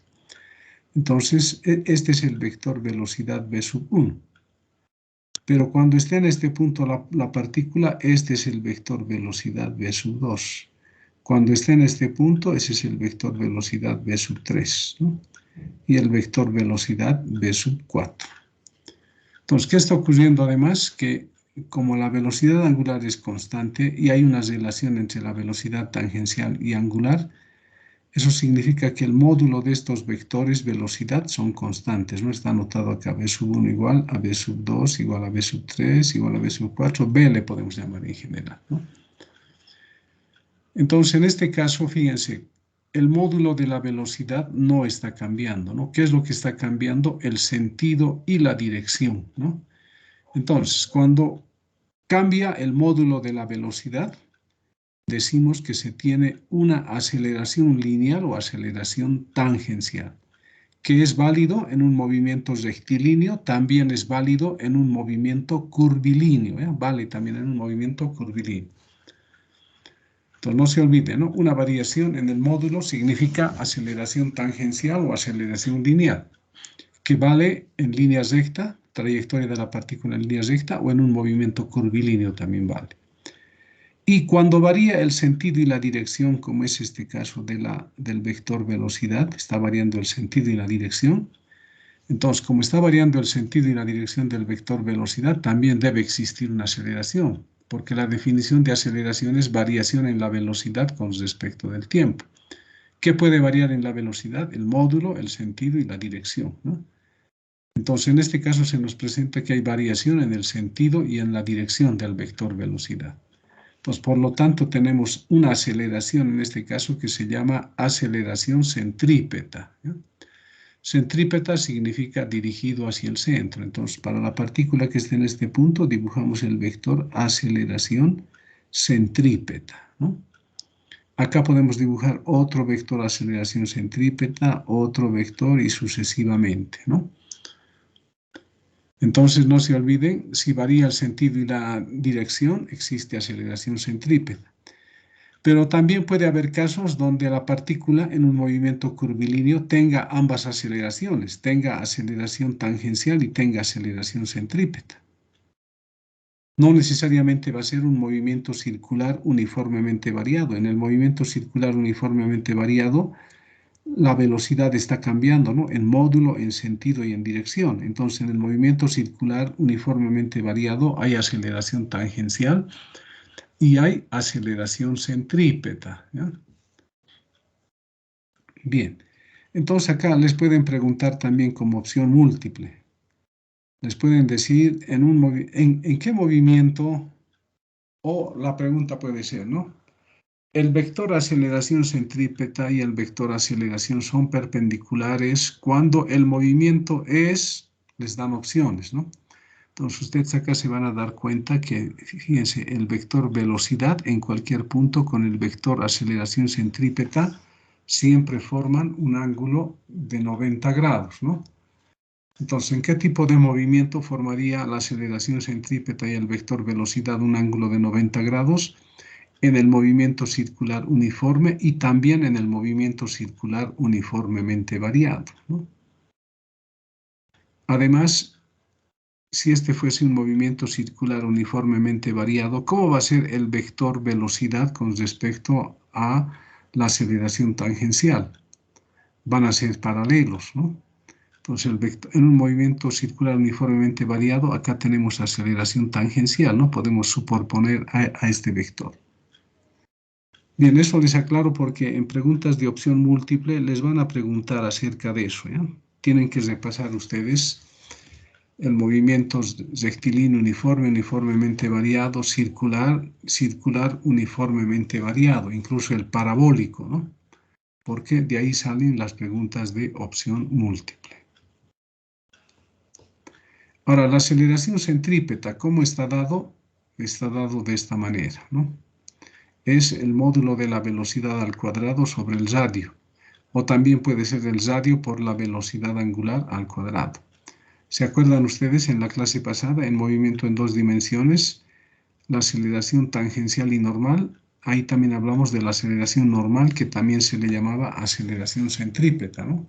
Entonces, este es el vector velocidad v sub 1. Pero cuando esté en este punto la partícula, este es el vector velocidad v sub 2. Cuando esté en este punto, ese es el vector velocidad v sub 3, ¿no? Y el vector velocidad v sub 4. Entonces, ¿qué está ocurriendo además? Que como la velocidad angular es constante y hay una relación entre la velocidad tangencial y angular, eso significa que el módulo de estos vectores velocidad son constantes, ¿no? Está anotado acá v sub 1 igual a v sub 2 igual a v sub 3 igual a v sub 4, b le podemos llamar en general, ¿no? Entonces, en este caso, fíjense, el módulo de la velocidad no está cambiando, ¿no? ¿Qué es lo que está cambiando? El sentido y la dirección, ¿no? Entonces, cuando cambia el módulo de la velocidad, decimos que se tiene una aceleración lineal o aceleración tangencial, que es válido en un movimiento rectilíneo, también es válido en un movimiento curvilíneo, ¿eh? Vale también en un movimiento curvilíneo. Entonces no se olvide, ¿no? Una variación en el módulo significa aceleración tangencial o aceleración lineal, que vale en línea recta, trayectoria de la partícula en línea recta, o en un movimiento curvilíneo también vale. Y cuando varía el sentido y la dirección, como es este caso del vector velocidad, está variando el sentido y la dirección. Entonces, como está variando el sentido y la dirección del vector velocidad, también debe existir una aceleración, porque la definición de aceleración es variación en la velocidad con respecto del tiempo. ¿Qué puede variar en la velocidad? El módulo, el sentido y la dirección, ¿no? Entonces, en este caso se nos presenta que hay variación en el sentido y en la dirección del vector velocidad. Pues por lo tanto tenemos una aceleración en este caso que se llama aceleración centrípeta, ¿ya? Centrípeta significa dirigido hacia el centro. Entonces, para la partícula que esté en este punto, dibujamos el vector aceleración centrípeta, ¿no? Acá podemos dibujar otro vector aceleración centrípeta, otro vector y sucesivamente, ¿no? Entonces, no se olviden, si varía el sentido y la dirección, existe aceleración centrípeta. Pero también puede haber casos donde la partícula en un movimiento curvilíneo tenga ambas aceleraciones, tenga aceleración tangencial y tenga aceleración centrípeta. No necesariamente va a ser un movimiento circular uniformemente variado. En el movimiento circular uniformemente variado, la velocidad está cambiando, ¿no? En módulo, en sentido y en dirección. Entonces, en el movimiento circular uniformemente variado hay aceleración tangencial y hay aceleración centrípeta, ¿ya? Bien, entonces acá les pueden preguntar también como opción múltiple. Les pueden decir en qué movimiento, o la pregunta puede ser, ¿no? El vector aceleración centrípeta y el vector aceleración son perpendiculares cuando el movimiento les dan opciones, ¿no? Entonces ustedes acá se van a dar cuenta que, fíjense, el vector velocidad en cualquier punto con el vector aceleración centrípeta siempre forman un ángulo de 90 grados, ¿no? Entonces, ¿en qué tipo de movimiento formaría la aceleración centrípeta y el vector velocidad un ángulo de 90 grados? En el movimiento circular uniforme y también en el movimiento circular uniformemente variado, ¿no? Además, si este fuese un movimiento circular uniformemente variado, ¿cómo va a ser el vector velocidad con respecto a la aceleración tangencial? Van a ser paralelos, ¿no? Entonces, en un movimiento circular uniformemente variado, acá tenemos aceleración tangencial, ¿no? Podemos superponer a este vector. Bien, eso les aclaro porque en preguntas de opción múltiple les van a preguntar acerca de eso, ¿ya? Tienen que repasar ustedes el movimiento rectilíneo uniforme, uniformemente variado, circular, circular, uniformemente variado, incluso el parabólico, ¿no? Porque de ahí salen las preguntas de opción múltiple. Ahora, la aceleración centrípeta, ¿cómo está dado? Está dado de esta manera, ¿no? Es el módulo de la velocidad al cuadrado sobre el radio, o también puede ser el radio por la velocidad angular al cuadrado. ¿Se acuerdan ustedes en la clase pasada, en movimiento en dos dimensiones, la aceleración tangencial y normal? Ahí también hablamos de la aceleración normal, que también se le llamaba aceleración centrípeta, ¿no?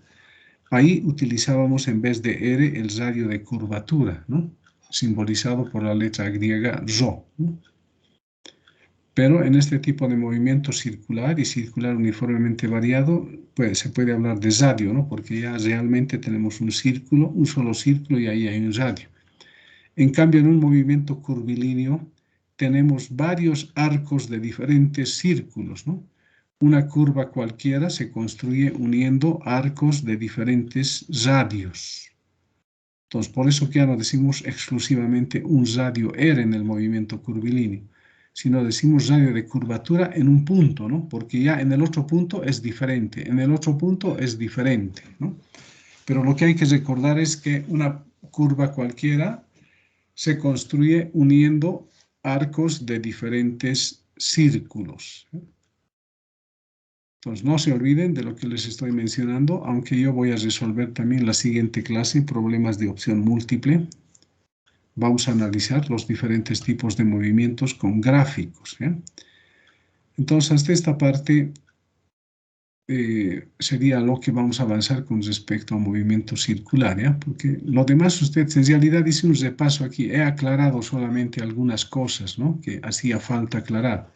Ahí utilizábamos en vez de r el radio de curvatura, ¿no? Simbolizado por la letra griega rho, ¿no? Pero en este tipo de movimiento circular y circular uniformemente variado, pues se puede hablar de radio, ¿no? Porque ya realmente tenemos un círculo, un solo círculo y ahí hay un radio. En cambio, en un movimiento curvilíneo tenemos varios arcos de diferentes círculos, ¿no? Una curva cualquiera se construye uniendo arcos de diferentes radios. Entonces, por eso que ya no decimos exclusivamente un radio R en el movimiento curvilíneo, sino decimos radio de curvatura en un punto, ¿no? Porque ya en el otro punto es diferente, en el otro punto es diferente, ¿no? Pero lo que hay que recordar es que una curva cualquiera se construye uniendo arcos de diferentes círculos. Entonces, no se olviden de lo que les estoy mencionando, aunque yo voy a resolver también la siguiente clase, problemas de opción múltiple. Vamos a analizar los diferentes tipos de movimientos con gráficos, ¿eh? Entonces, hasta esta parte sería lo que vamos a avanzar con respecto a movimiento circular, ¿ya? Porque lo demás usted en realidad hice un repaso aquí, he aclarado solamente algunas cosas, ¿no? Que hacía falta aclarar.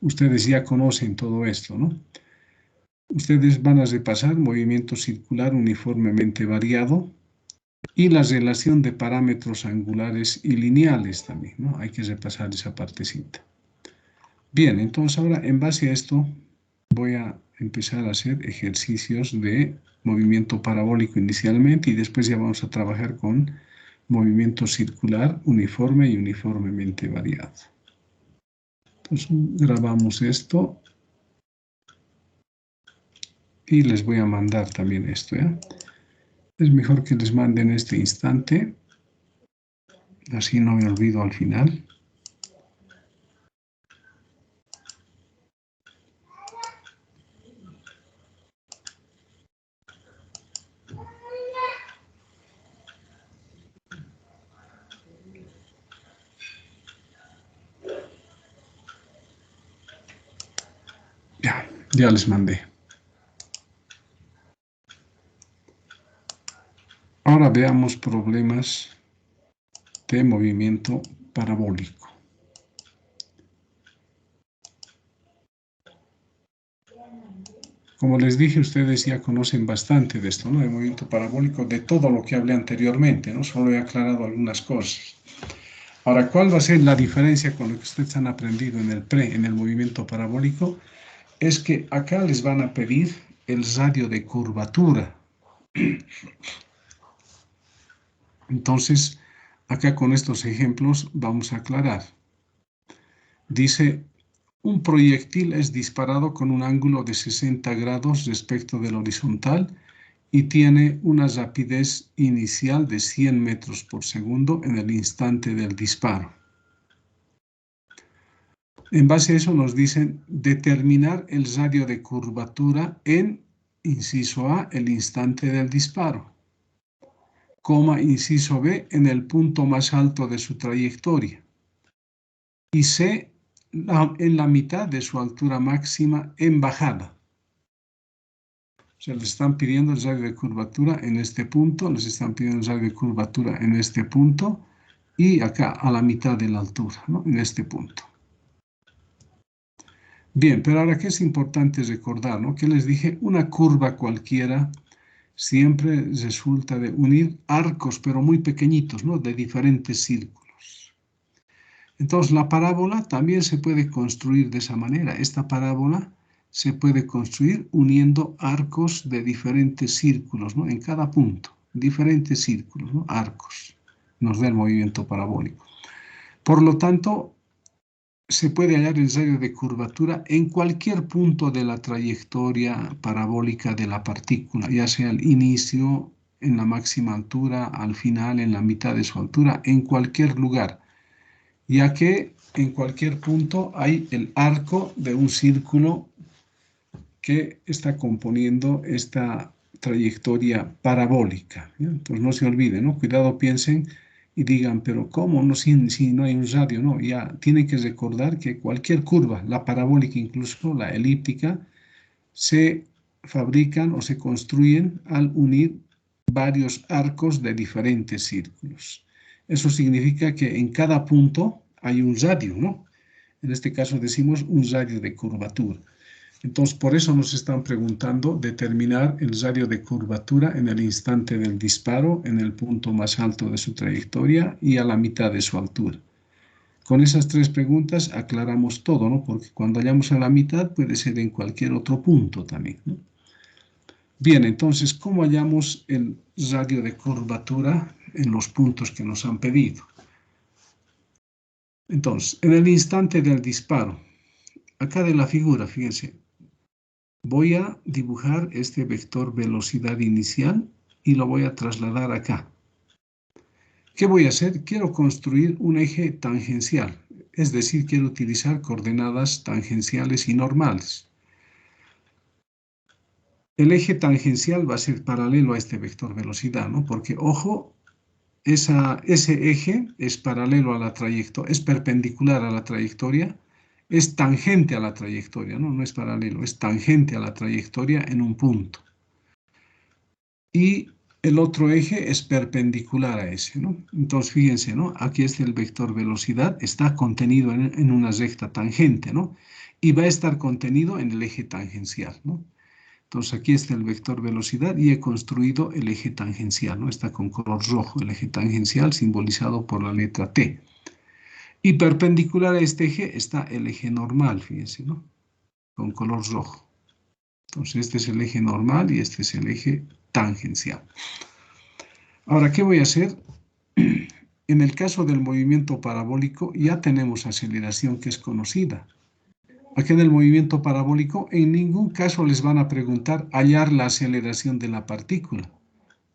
Ustedes ya conocen todo esto, ¿no? Ustedes van a repasar movimiento circular uniformemente variado y la relación de parámetros angulares y lineales también, ¿no? Hay que repasar esa partecita. Bien, entonces ahora en base a esto voy a empezar a hacer ejercicios de movimiento parabólico inicialmente y después ya vamos a trabajar con movimiento circular uniforme y uniformemente variado. Entonces grabamos esto y les voy a mandar también esto, ¿ya? Es mejor que les mande en este instante, así no me olvido al final. Ya les mandé. Ahora veamos problemas de movimiento parabólico. Como les dije, ustedes ya conocen bastante de esto, ¿no? De movimiento parabólico, de todo lo que hablé anteriormente, ¿no? Solo he aclarado algunas cosas. Ahora, ¿cuál va a ser la diferencia con lo que ustedes han aprendido en el movimiento parabólico? Es que acá les van a pedir el radio de curvatura. Entonces, acá con estos ejemplos vamos a aclarar. Dice, un proyectil es disparado con un ángulo de 60 grados respecto del horizontal y tiene una rapidez inicial de 100 metros por segundo en el instante del disparo. En base a eso nos dicen determinar el radio de curvatura en, inciso A, el instante del disparo, coma, inciso B, en el punto más alto de su trayectoria, y C, en la mitad de su altura máxima en bajada. O sea, les están pidiendo el radio de curvatura en este punto, les están pidiendo el radio de curvatura en este punto, y acá a la mitad de la altura, ¿no? En este punto. Bien, pero ahora, ¿qué es importante recordar, ¿no? Que les dije, una curva cualquiera siempre resulta de unir arcos, pero muy pequeñitos, ¿no? De diferentes círculos. Entonces, la parábola también se puede construir de esa manera. Esta parábola se puede construir uniendo arcos de diferentes círculos, ¿no? En cada punto, diferentes círculos, ¿no? Arcos. nos da el movimiento parabólico. Por lo tanto, se puede hallar el radio de curvatura en cualquier punto de la trayectoria parabólica de la partícula, ya sea al inicio, en la máxima altura, al final, en la mitad de su altura, en cualquier lugar, ya que en cualquier punto hay el arco de un círculo que está componiendo esta trayectoria parabólica. ¿Ya? Entonces no se olviden, ¿no? Cuidado, piensen y digan, pero ¿cómo? No, si no hay un radio, no. Ya tienen que recordar que cualquier curva, la parabólica incluso, la elíptica, se fabrican o se construyen al unir varios arcos de diferentes círculos. Eso significa que en cada punto hay un radio, ¿no? En este caso decimos un radio de curvatura. Entonces, por eso nos están preguntando determinar el radio de curvatura en el instante del disparo, en el punto más alto de su trayectoria y a la mitad de su altura. Con esas tres preguntas aclaramos todo, ¿no? Porque cuando hallamos a la mitad puede ser en cualquier otro punto también, ¿no? Bien, entonces, ¿cómo hallamos el radio de curvatura en los puntos que nos han pedido? Entonces, en el instante del disparo, acá de la figura, fíjense, voy a dibujar este vector velocidad inicial y lo voy a trasladar acá. ¿Qué voy a hacer? Quiero construir un eje tangencial, es decir, quiero utilizar coordenadas tangenciales y normales. El eje tangencial va a ser paralelo a este vector velocidad, ¿no? Porque, ojo, ese eje es paralelo a la trayectoria, es perpendicular a la trayectoria, es tangente a la trayectoria, ¿no? No es paralelo, es tangente a la trayectoria en un punto. Y el otro eje es perpendicular a ese, ¿no? Entonces, fíjense, ¿no? Aquí está el vector velocidad, está contenido en una recta tangente, ¿no? Y va a estar contenido en el eje tangencial, ¿no? Entonces, aquí está el vector velocidad y he construido el eje tangencial, ¿no? Está con color rojo, el eje tangencial simbolizado por la letra T. Y perpendicular a este eje está el eje normal, fíjense, ¿no? Con color rojo. Entonces, este es el eje normal y este es el eje tangencial. Ahora, ¿qué voy a hacer? En el caso del movimiento parabólico ya tenemos aceleración que es conocida. Aquí en el movimiento parabólico en ningún caso les van a preguntar hallar la aceleración de la partícula,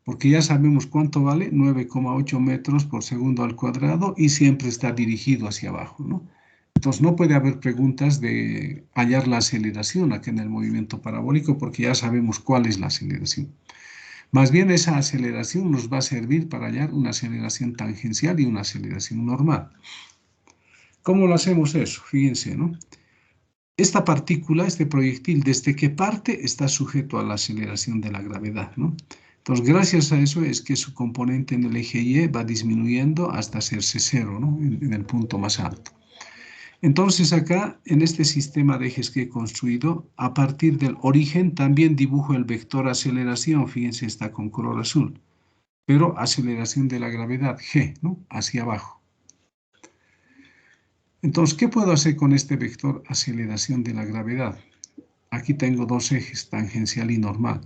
porque ya sabemos cuánto vale, 9,8 metros por segundo al cuadrado y siempre está dirigido hacia abajo, ¿no? Entonces no puede haber preguntas de hallar la aceleración aquí en el movimiento parabólico porque ya sabemos cuál es la aceleración. Más bien esa aceleración nos va a servir para hallar una aceleración tangencial y una aceleración normal. ¿Cómo lo hacemos eso? Fíjense, ¿no? Esta partícula, este proyectil, ¿desde qué parte está sujeto a la aceleración de la gravedad, ¿no? Entonces, gracias a eso es que su componente en el eje Y va disminuyendo hasta hacerse cero, ¿no? En el punto más alto. Entonces, acá, en este sistema de ejes que he construido, a partir del origen también dibujo el vector aceleración, fíjense, está con color azul, pero aceleración de la gravedad, G, ¿no? Hacia abajo. Entonces, ¿qué puedo hacer con este vector aceleración de la gravedad? Aquí tengo dos ejes, tangencial y normal.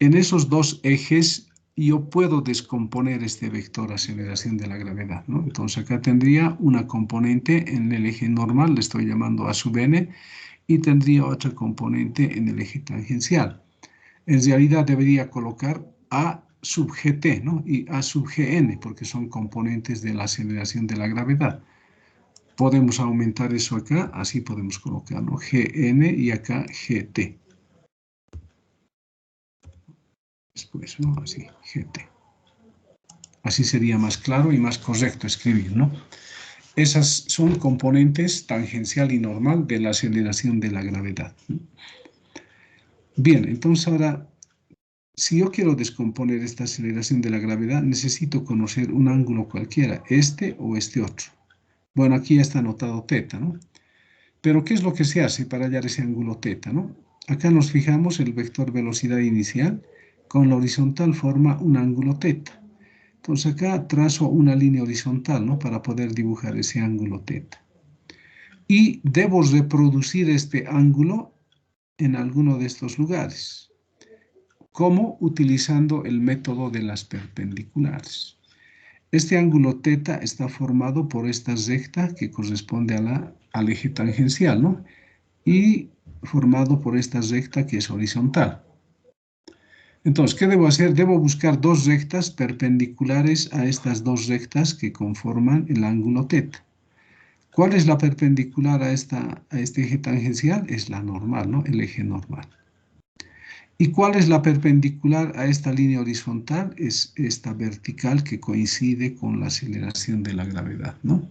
En esos dos ejes yo puedo descomponer este vector aceleración de la gravedad, ¿no? Entonces acá tendría una componente en el eje normal, le estoy llamando A sub n, y tendría otra componente en el eje tangencial. En realidad debería colocar A sub gt, ¿no? Y A sub gn, porque son componentes de la aceleración de la gravedad. Podemos aumentar eso acá, así podemos colocarlo, gn y acá gt. Después, ¿no? Así, gt. Así sería más claro y más correcto escribir, ¿no? Esas son componentes tangencial y normal de la aceleración de la gravedad. Bien, entonces ahora, si yo quiero descomponer esta aceleración de la gravedad, necesito conocer un ángulo cualquiera, este o este otro. Bueno, aquí ya está anotado θ, ¿no? Pero ¿qué es lo que se hace para hallar ese ángulo θ, ¿no? Acá nos fijamos el vector velocidad inicial, con la horizontal forma un ángulo θ. Entonces acá trazo una línea horizontal, ¿no? Para poder dibujar ese ángulo θ. Y debo reproducir este ángulo en alguno de estos lugares. ¿Cómo? Utilizando el método de las perpendiculares. Este ángulo teta está formado por esta recta que corresponde al eje tangencial, ¿no? Y formado por esta recta que es horizontal. Entonces, ¿qué debo hacer? Debo buscar dos rectas perpendiculares a estas dos rectas que conforman el ángulo teta. ¿Cuál es la perpendicular a este eje tangencial? Es la normal, ¿no? El eje normal. ¿Y cuál es la perpendicular a esta línea horizontal? Es esta vertical que coincide con la aceleración de la gravedad, ¿no?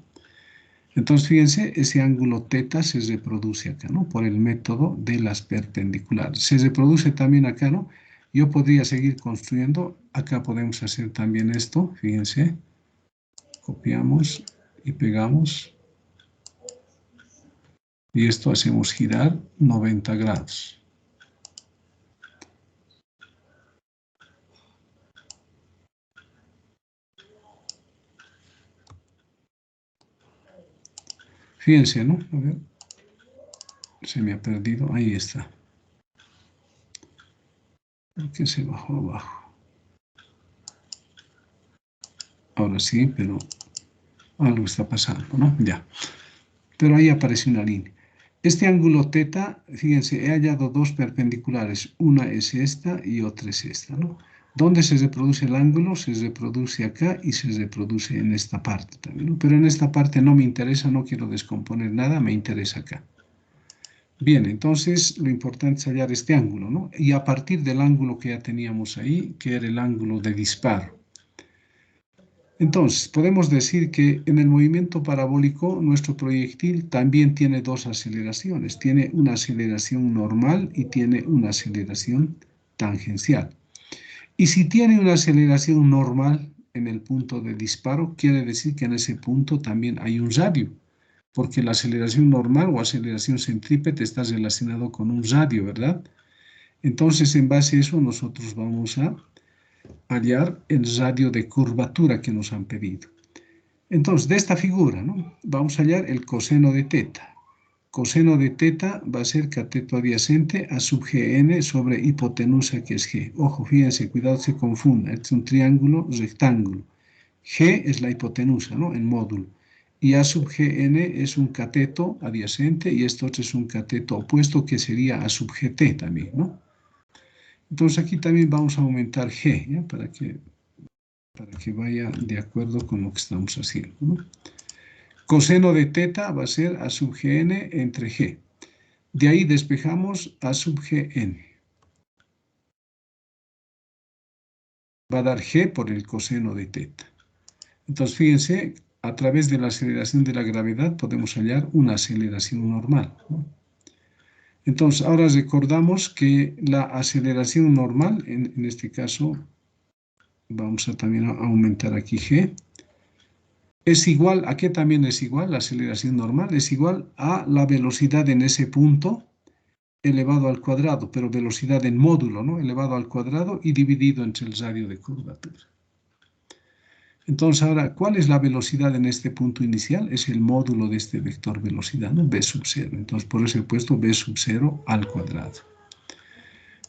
Entonces, fíjense, ese ángulo teta se reproduce acá, ¿no? Por el método de las perpendiculares. Se reproduce también acá, ¿no? Yo podría seguir construyendo. Acá podemos hacer también esto, fíjense. Copiamos y pegamos. Y esto hacemos girar 90 grados. Fíjense, ¿no? A ver. Se me ha perdido. Ahí está. ¿Por qué se bajó abajo? Ahora sí, pero algo está pasando, ¿no? Ya. Pero ahí aparece una línea. Este ángulo teta, fíjense, he hallado dos perpendiculares. Una es esta y otra es esta, ¿no? ¿Dónde se reproduce el ángulo? Se reproduce acá y se reproduce en esta parte también, ¿no? Pero en esta parte no me interesa, no quiero descomponer nada, me interesa acá. Bien, entonces lo importante es hallar este ángulo, ¿no? Y a partir del ángulo que ya teníamos ahí, que era el ángulo de disparo. Entonces, podemos decir que en el movimiento parabólico nuestro proyectil también tiene dos aceleraciones. Tiene una aceleración normal y tiene una aceleración tangencial. Y si tiene una aceleración normal en el punto de disparo, quiere decir que en ese punto también hay un radio, porque la aceleración normal o aceleración centrípeta está relacionado con un radio, ¿verdad? Entonces, en base a eso, nosotros vamos a hallar el radio de curvatura que nos han pedido. Entonces, de esta figura, ¿no? Vamos a hallar el coseno de teta. Coseno de teta va a ser cateto adyacente a sub gn sobre hipotenusa, que es g. Ojo, fíjense, cuidado, se confunda. Este es un triángulo rectángulo. G es la hipotenusa, ¿no? En módulo. Y a sub gn es un cateto adyacente y esto es un cateto opuesto que sería a sub gt también, ¿no? Entonces aquí también vamos a aumentar g, ¿ya? Para que vaya de acuerdo con lo que estamos haciendo, ¿no? Coseno de teta va a ser a sub gn entre g. De ahí despejamos a sub gn. Va a dar g por el coseno de teta. Entonces, fíjense, a través de la aceleración de la gravedad podemos hallar una aceleración normal, ¿no? Entonces, ahora recordamos que la aceleración normal, en este caso, vamos a también aumentar aquí g, es igual, ¿a qué también es igual? La aceleración normal es igual a la velocidad en ese punto elevado al cuadrado, pero velocidad en módulo, ¿no? Elevado al cuadrado y dividido entre el radio de curvatura. Entonces, ahora, ¿cuál es la velocidad en este punto inicial? Es el módulo de este vector velocidad, ¿no? B sub 0. Entonces, por eso he puesto B sub 0 al cuadrado.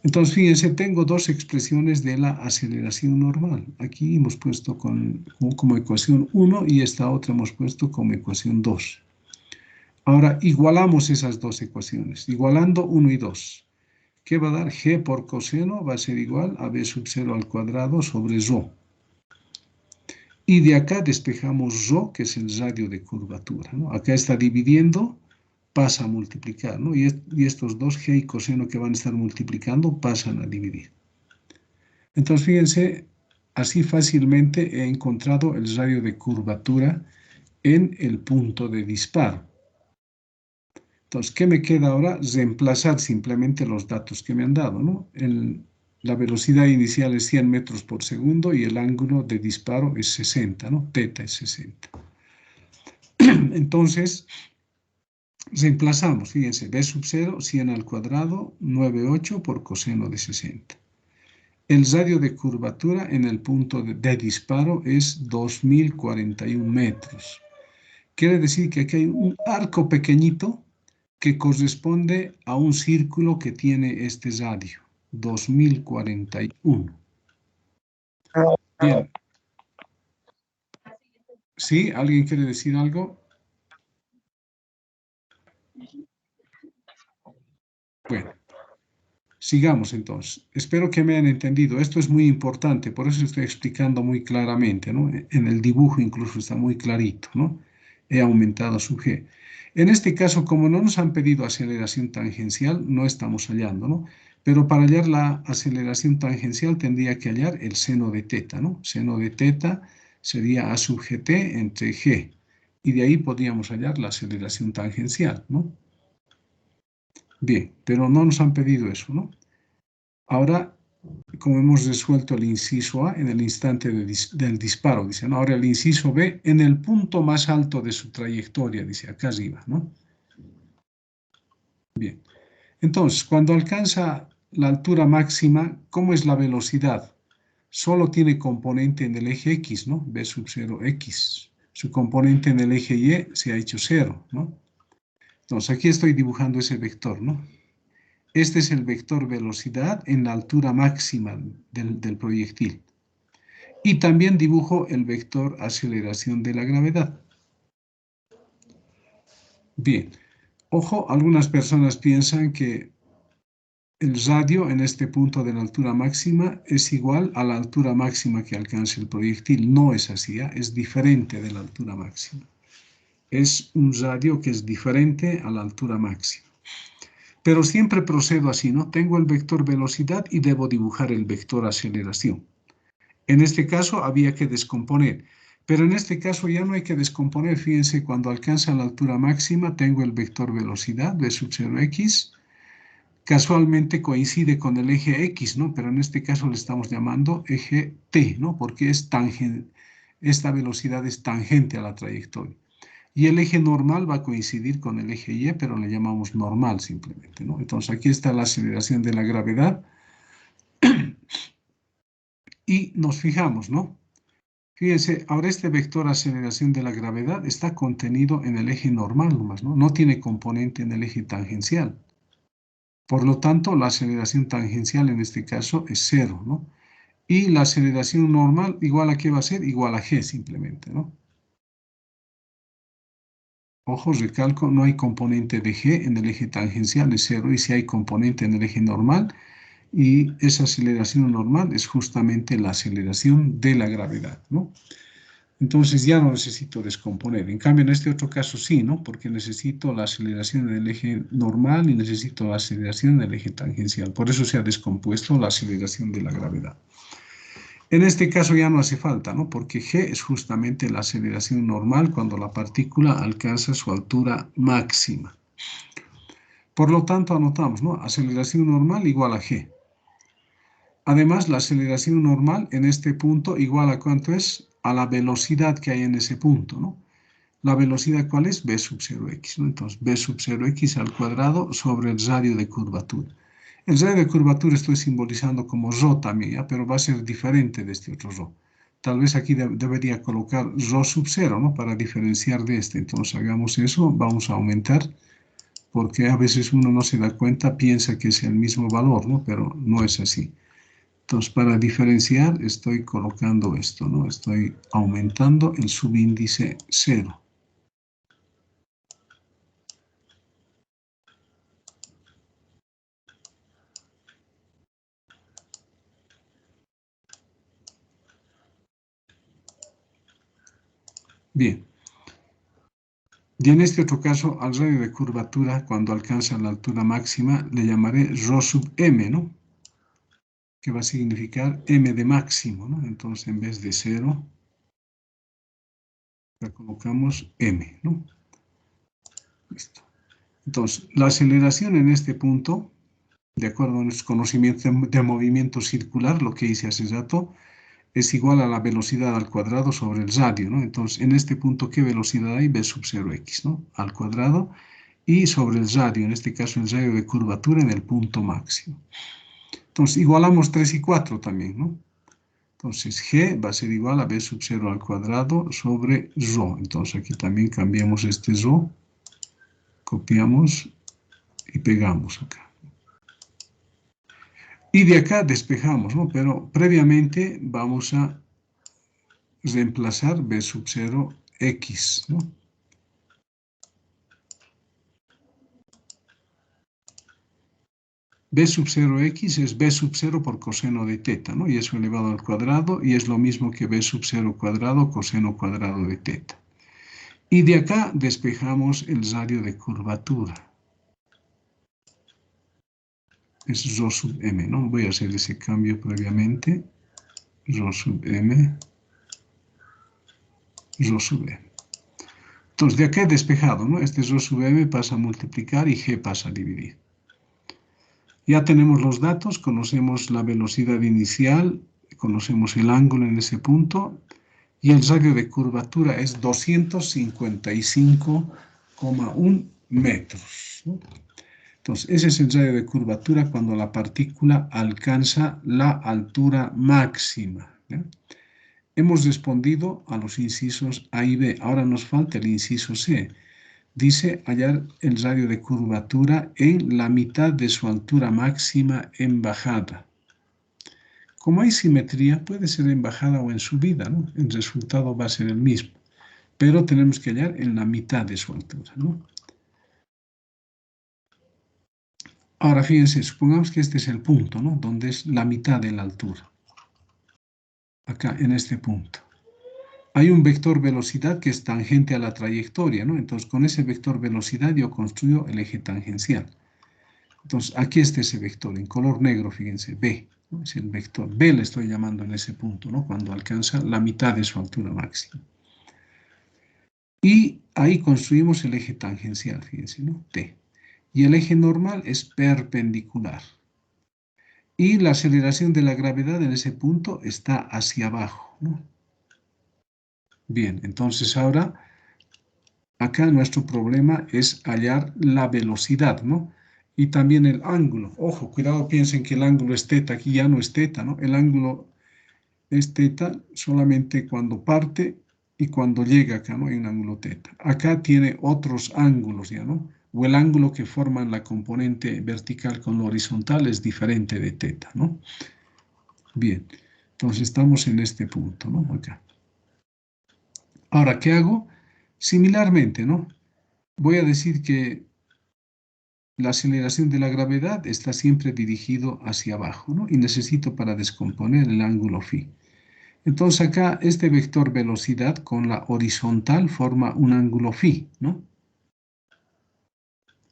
Entonces, fíjense, tengo dos expresiones de la aceleración normal. Aquí hemos puesto como ecuación 1 y esta otra hemos puesto como ecuación 2. Ahora, igualamos esas dos ecuaciones, igualando 1 y 2. ¿Qué va a dar? G por coseno va a ser igual a B sub 0 al cuadrado sobre ρ. Y de acá despejamos ρ, que es el radio de curvatura, ¿no? Acá está dividiendo, pasa a multiplicar, ¿no? Y estos dos G y coseno que van a estar multiplicando pasan a dividir. Entonces, fíjense, así fácilmente he encontrado el radio de curvatura en el punto de disparo. Entonces, ¿qué me queda ahora? Reemplazar simplemente los datos que me han dado, ¿no? La velocidad inicial es 100 metros por segundo y el ángulo de disparo es 60, ¿no? Teta es 60. Entonces, reemplazamos, fíjense, B sub 0, 100 al cuadrado, 9,8 por coseno de 60. El radio de curvatura en el punto de disparo es 2041 metros. Quiere decir que aquí hay un arco pequeñito que corresponde a un círculo que tiene este radio, 2041. Bien. ¿Sí? ¿Alguien quiere decir algo? Bueno, sigamos entonces. Espero que me hayan entendido. Esto es muy importante, por eso estoy explicando muy claramente, ¿no? En el dibujo incluso está muy clarito, ¿no? He aumentado su G. En este caso, como no nos han pedido aceleración tangencial, no estamos hallando, ¿no? Pero para hallar la aceleración tangencial tendría que hallar el seno de teta, ¿no? Seno de teta sería A sub gt entre G. Y de ahí podríamos hallar la aceleración tangencial, ¿no? Bien, pero no nos han pedido eso, ¿no? Ahora, como hemos resuelto el inciso A en el instante del disparo, dice, ¿no? Ahora el inciso B en el punto más alto de su trayectoria, dice, acá arriba, ¿no? Bien. Entonces, cuando alcanza la altura máxima, ¿cómo es la velocidad? Solo tiene componente en el eje X, ¿no? B sub 0 X. Su componente en el eje Y se ha hecho 0, ¿no? Entonces, aquí estoy dibujando ese vector, ¿no? Este es el vector velocidad en la altura máxima del proyectil. Y también dibujo el vector aceleración de la gravedad. Bien, ojo, algunas personas piensan que el radio en este punto de la altura máxima es igual a la altura máxima que alcanza el proyectil. No es así, ¿eh? Es diferente de la altura máxima. Es un radio que es diferente a la altura máxima. Pero siempre procedo así, ¿no? Tengo el vector velocidad y debo dibujar el vector aceleración. En este caso había que descomponer, pero en este caso ya no hay que descomponer. Fíjense, cuando alcanza la altura máxima tengo el vector velocidad, v sub 0x, casualmente coincide con el eje X, ¿no? Pero en este caso le estamos llamando eje T, ¿no? Porque esta velocidad es tangente a la trayectoria. Y el eje normal va a coincidir con el eje Y, pero le llamamos normal simplemente, ¿no? Entonces aquí está la aceleración de la gravedad y nos fijamos, ¿no? Fíjense, ahora este vector aceleración de la gravedad está contenido en el eje normal nomás, ¿no? No tiene componente en el eje tangencial. Por lo tanto, la aceleración tangencial en este caso es cero, ¿no? Y la aceleración normal, ¿igual a qué va a ser? Igual a g simplemente, ¿no? Ojo, recalco, no hay componente de g en el eje tangencial, es cero, y si hay componente en el eje normal, y esa aceleración normal es justamente la aceleración de la gravedad, ¿no? Entonces ya no necesito descomponer. En cambio, en este otro caso sí, ¿no? Porque necesito la aceleración en el eje normal y necesito la aceleración en el eje tangencial. Por eso se ha descompuesto la aceleración de la gravedad. En este caso ya no hace falta, ¿no? Porque g es justamente la aceleración normal cuando la partícula alcanza su altura máxima. Por lo tanto, anotamos, ¿no? Aceleración normal igual a g. Además, la aceleración normal en este punto igual a ¿cuánto es? A la velocidad que hay en ese punto, ¿no? La velocidad, ¿cuál es? B sub 0x, ¿no? Entonces, B sub 0x al cuadrado sobre el radio de curvatura. El radio de curvatura estoy simbolizando como ρ también, ¿ya? Pero va a ser diferente de este otro ρ. Tal vez aquí debería colocar ρ sub 0, ¿no? Para diferenciar de este. Entonces, hagamos eso. Vamos a aumentar, porque a veces uno no se da cuenta, piensa que es el mismo valor, ¿no? Pero no es así. Entonces, para diferenciar, estoy colocando esto, ¿no? Estoy aumentando el subíndice 0. Bien. Y en este otro caso, al radio de curvatura, cuando alcanza la altura máxima, le llamaré ρ sub m, ¿no? Que va a significar m de máximo, ¿no? Entonces, en vez de 0, le colocamos m, ¿no? Listo. Entonces, la aceleración en este punto, de acuerdo a nuestros conocimientos de movimiento circular, lo que hice hace rato, es igual a la velocidad al cuadrado sobre el radio, ¿no? Entonces, en este punto, ¿qué velocidad hay? V sub 0x, ¿no? Al cuadrado y sobre el radio, en este caso el radio de curvatura en el punto máximo. Entonces, igualamos 3 y 4 también, ¿no? Entonces, g va a ser igual a b sub 0 al cuadrado sobre ρ. Entonces, aquí también cambiamos este ρ, copiamos y pegamos acá. Y de acá despejamos, ¿no? Pero previamente vamos a reemplazar b sub 0 x, ¿no? B sub 0x es B sub 0 por coseno de teta, ¿no? Y eso elevado al cuadrado, y es lo mismo que B sub 0 cuadrado coseno cuadrado de teta. Y de acá despejamos el radio de curvatura. Es rho sub m, ¿no? Voy a hacer ese cambio previamente. Rho sub m, rho sub m. Entonces, de acá he despejado, ¿no? Este rho sub m pasa a multiplicar y g pasa a dividir. Ya tenemos los datos, conocemos la velocidad inicial, conocemos el ángulo en ese punto, y el radio de curvatura es 255,1 metros, ¿no? Entonces, ese es el radio de curvatura cuando la partícula alcanza la altura máxima, ¿no? Hemos respondido a los incisos A y B. Ahora nos falta el inciso C. Dice hallar el radio de curvatura en la mitad de su altura máxima en bajada. Como hay simetría, puede ser en bajada o en subida, ¿no? El resultado va a ser el mismo. Pero tenemos que hallar en la mitad de su altura, ¿no? Ahora fíjense, supongamos que este es el punto, ¿no? Donde es la mitad de la altura. Acá, en este punto. Hay un vector velocidad que es tangente a la trayectoria, ¿no? Entonces, con ese vector velocidad yo construyo el eje tangencial. Entonces, aquí está ese vector, en color negro, fíjense, B, ¿no? Es el vector. B le estoy llamando en ese punto, ¿no? Cuando alcanza la mitad de su altura máxima. Y ahí construimos el eje tangencial, fíjense, ¿no? T. Y el eje normal es perpendicular. Y la aceleración de la gravedad en ese punto está hacia abajo, ¿no? Bien, entonces ahora, acá nuestro problema es hallar la velocidad, ¿no? Y también el ángulo. Ojo, cuidado, piensen que el ángulo es teta, aquí ya no es teta, ¿no? El ángulo es teta solamente cuando parte y cuando llega acá, ¿no? Hay un ángulo teta. Acá tiene otros ángulos ya, ¿no? O el ángulo que forman la componente vertical con la horizontal es diferente de teta, ¿no? Bien, entonces estamos en este punto, ¿no? Acá. Ahora, ¿qué hago? Similarmente, ¿no? Voy a decir que la aceleración de la gravedad está siempre dirigido hacia abajo, ¿no? Y necesito para descomponer el ángulo phi. Entonces acá este vector velocidad con la horizontal forma un ángulo phi, ¿no?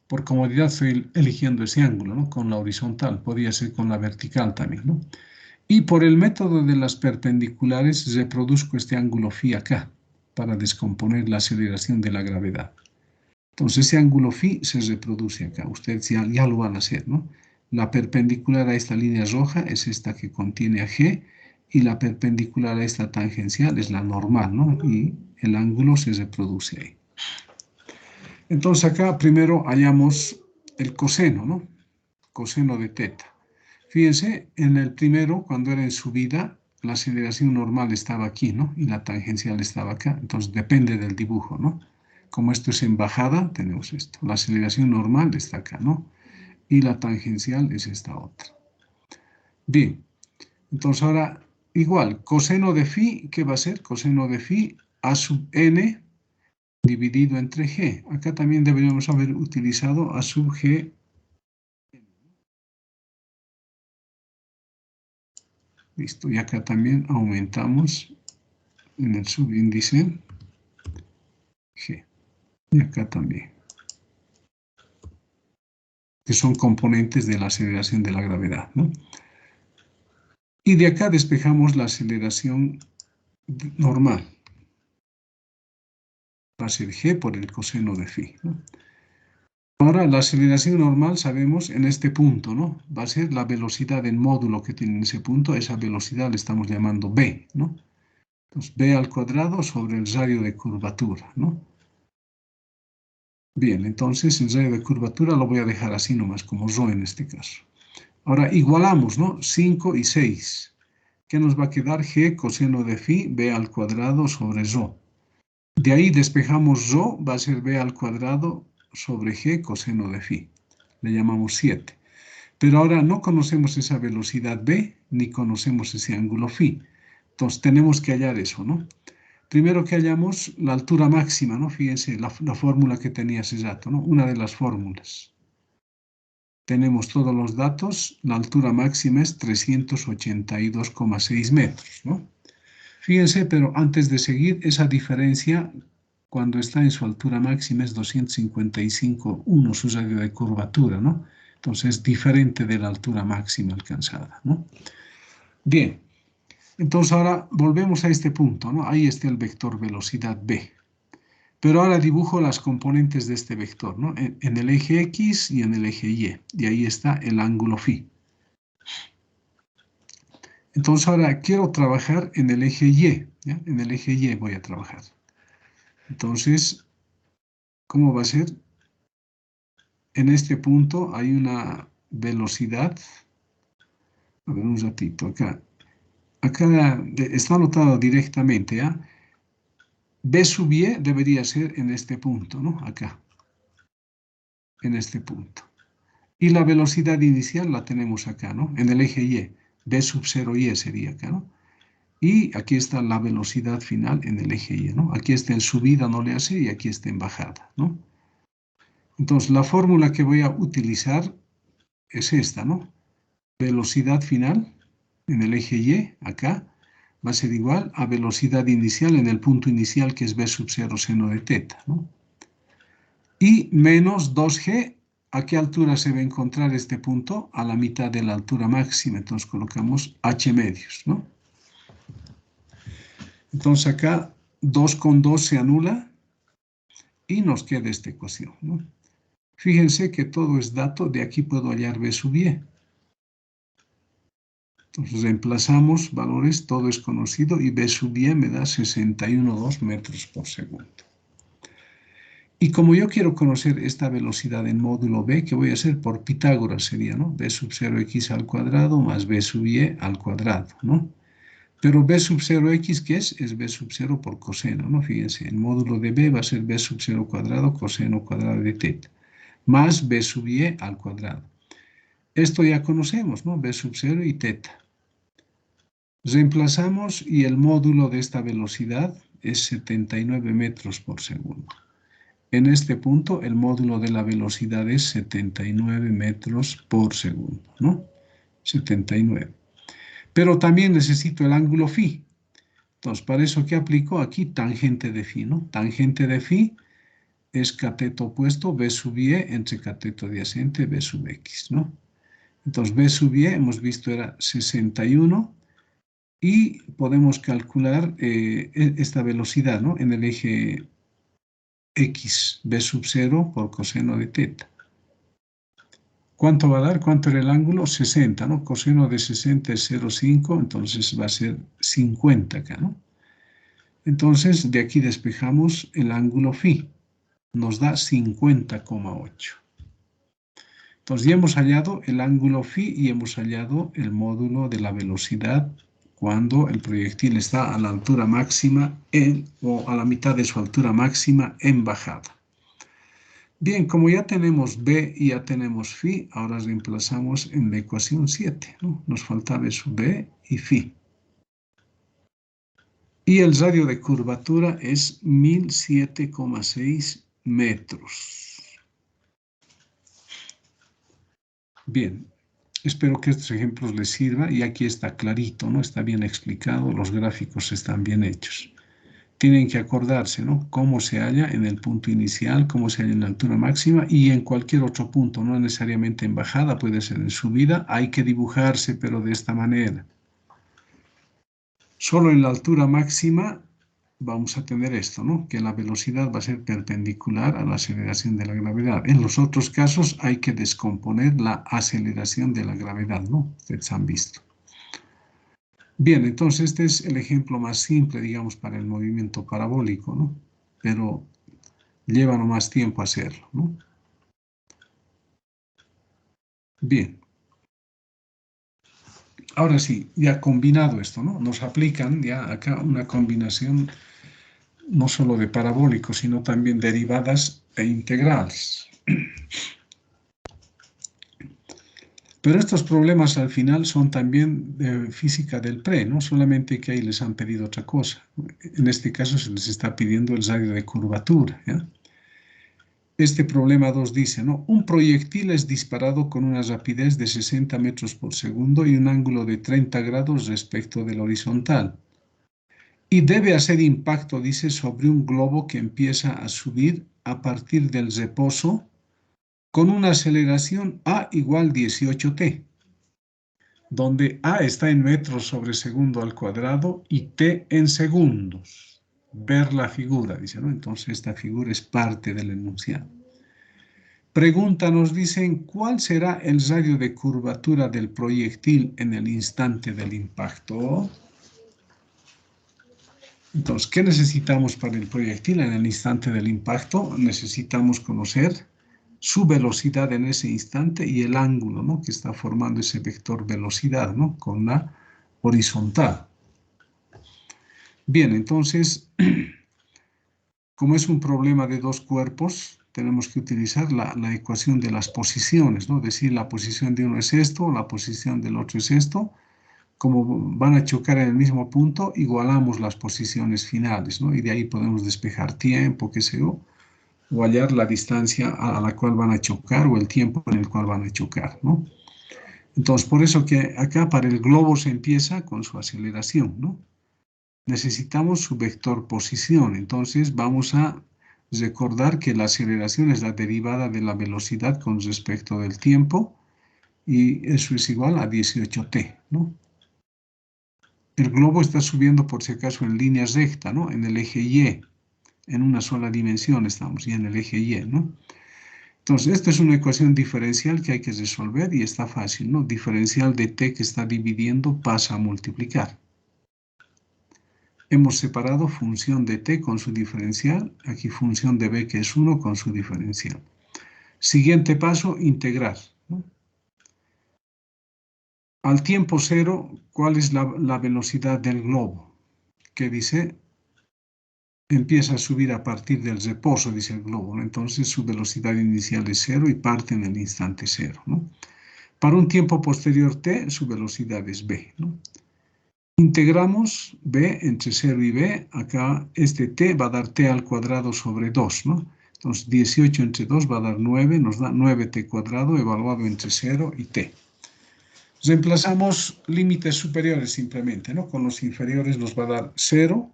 Por comodidad estoy eligiendo ese ángulo, ¿no? Con la horizontal, podría ser con la vertical también, ¿no? Y por el método de las perpendiculares reproduzco este ángulo phi acá para descomponer la aceleración de la gravedad. Entonces ese ángulo phi se reproduce acá, ustedes ya lo van a hacer, ¿no? La perpendicular a esta línea roja es esta que contiene a G y la perpendicular a esta tangencial es la normal, ¿no? Y el ángulo se reproduce ahí. Entonces acá primero hallamos el coseno, ¿no? Coseno de teta. Fíjense, en el primero, cuando era en subida, la aceleración normal estaba aquí, ¿no? Y la tangencial estaba acá. Entonces depende del dibujo, ¿no? Como esto es en bajada, tenemos esto. La aceleración normal está acá, ¿no? Y la tangencial es esta otra. Bien, entonces ahora igual, coseno de phi, ¿qué va a ser? Coseno de phi a sub n dividido entre g. Acá también deberíamos haber utilizado a sub g. Listo, y acá también aumentamos en el subíndice g. Y acá también. Que son componentes de la aceleración de la gravedad, ¿no? Y de acá despejamos la aceleración normal. Va a ser g por el coseno de phi, ¿no? Ahora, la aceleración normal, sabemos, en este punto, ¿no? Va a ser la velocidad en módulo que tiene en ese punto. Esa velocidad le estamos llamando b, ¿no? Entonces, b al cuadrado sobre el radio de curvatura, ¿no? Bien, entonces el radio de curvatura lo voy a dejar así nomás, como rho en este caso. Ahora, igualamos, ¿no? 5 y 6. ¿Qué nos va a quedar? G coseno de phi, b al cuadrado sobre rho. De ahí despejamos rho, va a ser b al cuadrado sobre g coseno de phi. Le llamamos 7. Pero ahora no conocemos esa velocidad b, ni conocemos ese ángulo phi. Entonces tenemos que hallar eso, ¿no? Primero que hallamos la altura máxima, ¿no? Fíjense, la fórmula que tenía ese dato, ¿no? Una de las fórmulas. Tenemos todos los datos, la altura máxima es 382,6 metros, ¿no? Fíjense, pero antes de seguir, esa diferencia cuando está en su altura máxima es 255,1 su radio de curvatura, ¿no? Entonces es diferente de la altura máxima alcanzada, ¿no? Bien, entonces ahora volvemos a este punto, ¿no? Ahí está el vector velocidad b. Pero ahora dibujo las componentes de este vector, ¿no? En el eje X y en el eje Y. Y ahí está el ángulo φ. Entonces ahora quiero trabajar en el eje Y, ¿ya? En el eje Y voy a trabajar. Entonces, ¿cómo va a ser? En este punto hay una velocidad. A ver, un ratito acá. Acá está anotado directamente, ¿ya? B sub Y debería ser en este punto, ¿no? Acá. En este punto. Y la velocidad inicial la tenemos acá, ¿no? En el eje Y. B sub 0Y sería acá, ¿no? Y aquí está la velocidad final en el eje Y, ¿no? Aquí está en subida, no le hace, y aquí está en bajada, ¿no? Entonces, la fórmula que voy a utilizar es esta, ¿no? Velocidad final en el eje Y, acá, va a ser igual a velocidad inicial en el punto inicial, que es B sub 0 seno de teta, ¿no? Y menos 2G, ¿a qué altura se va a encontrar este punto? A la mitad de la altura máxima, entonces colocamos H medios, ¿no? Entonces acá 2 con 2 se anula y nos queda esta ecuación, ¿no? Fíjense que todo es dato, de aquí puedo hallar B sub Y. Entonces reemplazamos valores, todo es conocido, y B sub Y me da 61,2 metros por segundo. Y como yo quiero conocer esta velocidad en módulo B, ¿qué voy a hacer? Por Pitágoras sería, ¿no? B sub 0x al cuadrado más B sub Y al cuadrado, ¿no? Pero B sub 0x, ¿qué es? Es B sub 0 por coseno, ¿no? Fíjense, el módulo de B va a ser B sub 0 cuadrado coseno cuadrado de teta, más B sub Y al cuadrado. Esto ya conocemos, ¿no? B sub 0 y teta. Reemplazamos y el módulo de esta velocidad es 79 metros por segundo. En este punto el módulo de la velocidad es 79 metros por segundo, ¿no? 79. Pero también necesito el ángulo φ. Entonces, para eso, ¿qué aplico? Aquí tangente de φ, ¿no? Tangente de φ es cateto opuesto B sub Y entre cateto adyacente B sub X, ¿no? Entonces, B sub Y hemos visto era 61 y podemos calcular esta velocidad, ¿no? En el eje X, B sub 0 por coseno de teta. ¿Cuánto va a dar? ¿Cuánto era el ángulo? 60, ¿no? Coseno de 60 es 0,5, entonces va a ser 50 acá, ¿no? Entonces, de aquí despejamos el ángulo φ. Nos da 50,8. Entonces, ya hemos hallado el ángulo φ y hemos hallado el módulo de la velocidad cuando el proyectil está a la altura máxima o a la mitad de su altura máxima en bajada. Bien, como ya tenemos B y ya tenemos φ, ahora reemplazamos en la ecuación 7, ¿no? Nos faltaba eso, B y φ. Y el radio de curvatura es 1007,6 metros. Bien, espero que estos ejemplos les sirvan y aquí está clarito, ¿no? Está bien explicado, los gráficos están bien hechos. Tienen que acordarse, ¿no? Cómo se halla en el punto inicial, cómo se halla en la altura máxima y en cualquier otro punto, no necesariamente en bajada, puede ser en subida, hay que dibujarse, pero de esta manera. Solo en la altura máxima vamos a tener esto, ¿no? Que la velocidad va a ser perpendicular a la aceleración de la gravedad. En los otros casos hay que descomponer la aceleración de la gravedad, ¿no? Ustedes han visto. Bien, entonces este es el ejemplo más simple, digamos, para el movimiento parabólico, ¿no? Pero lleva más tiempo hacerlo, ¿no? Bien. Ahora sí, ya combinado esto, ¿no? Nos aplican ya acá una combinación no solo de parabólicos, sino también derivadas e integrales. Pero estos problemas al final son también de física del pre, ¿no? Solamente que ahí les han pedido otra cosa. En este caso se les está pidiendo el radio de curvatura, ¿ya? Este problema 2 dice, ¿no? Un proyectil es disparado con una rapidez de 60 metros por segundo y un ángulo de 30 grados respecto del horizontal. Y debe hacer impacto, dice, sobre un globo que empieza a subir a partir del reposo con una aceleración a igual 18t, donde a está en metros sobre segundo al cuadrado y t en segundos. Ver la figura, dice, ¿no? Entonces esta figura es parte del enunciado. Pregunta, nos dicen, ¿cuál será el radio de curvatura del proyectil en el instante del impacto? Entonces, ¿qué necesitamos para el proyectil en el instante del impacto? Necesitamos conocer su velocidad en ese instante y el ángulo, ¿no?, que está formando ese vector velocidad, ¿no?, con la horizontal. Bien, entonces, como es un problema de dos cuerpos, tenemos que utilizar la ecuación de las posiciones, ¿no? Decir, la posición de uno es esto, la posición del otro es esto. Como van a chocar en el mismo punto, igualamos las posiciones finales, ¿no? Y de ahí podemos despejar tiempo, qué sé yo, o hallar la distancia a la cual van a chocar o el tiempo en el cual van a chocar, ¿no? Entonces, por eso que acá para el globo se empieza con su aceleración, ¿no? Necesitamos su vector posición, entonces vamos a recordar que la aceleración es la derivada de la velocidad con respecto del tiempo y eso es igual a 18t, ¿no? El globo está subiendo por si acaso en línea recta, ¿no? En el eje Y, en una sola dimensión estamos ya en el eje Y, ¿no? Entonces, esta es una ecuación diferencial que hay que resolver y está fácil, ¿no? Diferencial de t que está dividiendo pasa a multiplicar. Hemos separado función de t con su diferencial, aquí función de b que es 1 con su diferencial. Siguiente paso, integrar, ¿no? Al tiempo cero, ¿cuál es la velocidad del globo? Que dice, empieza a subir a partir del reposo, dice el globo, ¿no? Entonces su velocidad inicial es 0 y parte en el instante 0, ¿no? Para un tiempo posterior t, su velocidad es b, ¿no? Integramos b entre 0 y b, acá este t va a dar t al cuadrado sobre 2, ¿no? Entonces 18 entre 2 va a dar 9, nos da 9t cuadrado evaluado entre 0 y t. Reemplazamos límites superiores simplemente, ¿no? Con los inferiores nos va a dar 0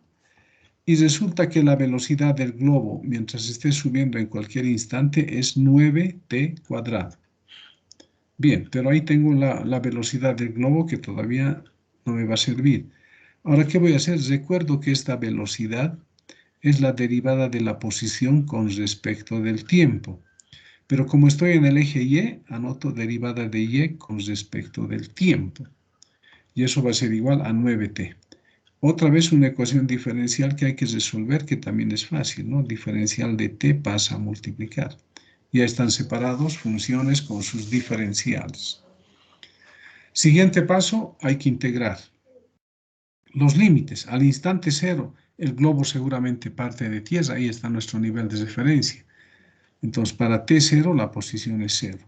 y resulta que la velocidad del globo mientras esté subiendo en cualquier instante es 9t cuadrado. Bien, pero ahí tengo la velocidad del globo que todavía no me va a servir. Ahora, ¿qué voy a hacer? Recuerdo que esta velocidad es la derivada de la posición con respecto del tiempo. Pero como estoy en el eje Y, anoto derivada de Y con respecto del tiempo. Y eso va a ser igual a 9t. Otra vez una ecuación diferencial que hay que resolver, que también es fácil, ¿no? Diferencial de t pasa a multiplicar. Ya están separados funciones con sus diferenciales. Siguiente paso, hay que integrar. Los límites. Al instante cero, el globo seguramente parte de tierra, ahí está nuestro nivel de referencia. Entonces, para t0 la posición es 0.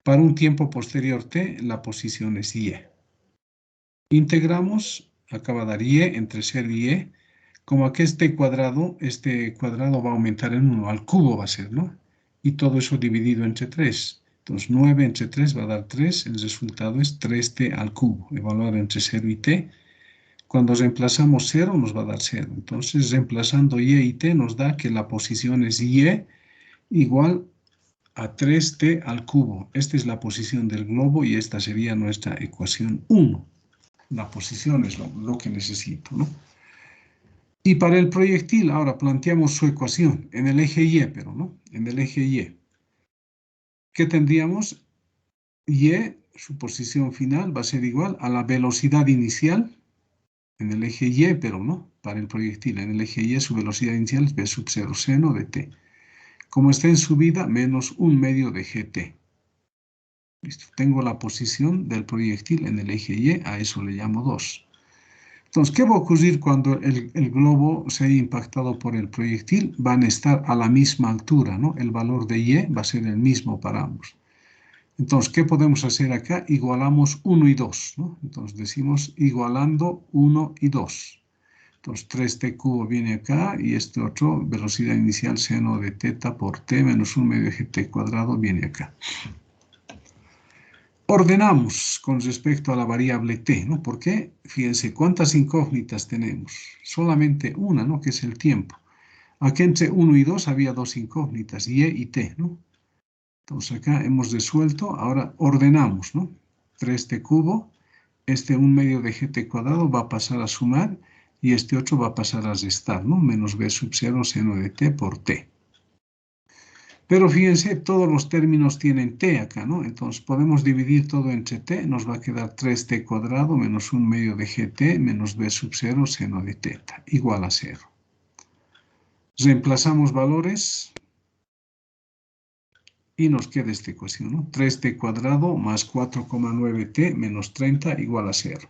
Para un tiempo posterior t, la posición es y. Integramos, acaba de dar y entre 0 y y. Como aquí este cuadrado va a aumentar en 1, al cubo va a ser, ¿no? Y todo eso dividido entre 3. Entonces 9 entre 3 va a dar 3, el resultado es 3t al cubo, evaluado entre 0 y t. Cuando reemplazamos 0 nos va a dar 0. Entonces reemplazando y t nos da que la posición es y igual a 3t al cubo. Esta es la posición del globo y esta sería nuestra ecuación 1. La posición es lo que necesito, ¿no? Y para el proyectil, ahora planteamos su ecuación en el eje Y, pero no, en el eje Y. ¿Qué tendríamos? Y, su posición final va a ser igual a la velocidad inicial en el eje Y, pero no, para el proyectil. En el eje Y su velocidad inicial es v sub 0 seno de t. Como está en subida, menos 1 medio de gt. Listo. Tengo la posición del proyectil en el eje Y, a eso le llamo 2. Entonces, ¿qué va a ocurrir cuando el globo sea impactado por el proyectil? Van a estar a la misma altura, ¿no? El valor de Y va a ser el mismo para ambos. Entonces, ¿qué podemos hacer acá? Igualamos 1 y 2, ¿no? Entonces decimos igualando 1 y 2. Entonces 3t cubo viene acá y este otro, velocidad inicial seno de teta por t menos 1 medio de gt cuadrado viene acá. Ordenamos con respecto a la variable t, ¿no? ¿Por qué? Fíjense, ¿cuántas incógnitas tenemos? Solamente una, ¿no? Que es el tiempo. Aquí entre 1 y 2 había dos incógnitas, y y t, ¿no? Entonces acá hemos resuelto, ahora ordenamos, ¿no? 3t cubo, este 1 medio de gt cuadrado va a pasar a sumar y este otro va a pasar a restar, ¿no? Menos b sub 0 seno de t por t. Pero fíjense, todos los términos tienen t acá, ¿no? Entonces podemos dividir todo entre t, nos va a quedar 3t cuadrado menos 1 medio de gt menos b sub 0 seno de teta, igual a 0. Reemplazamos valores y nos queda esta ecuación, ¿no? 3t cuadrado más 4,9t menos 30 igual a 0.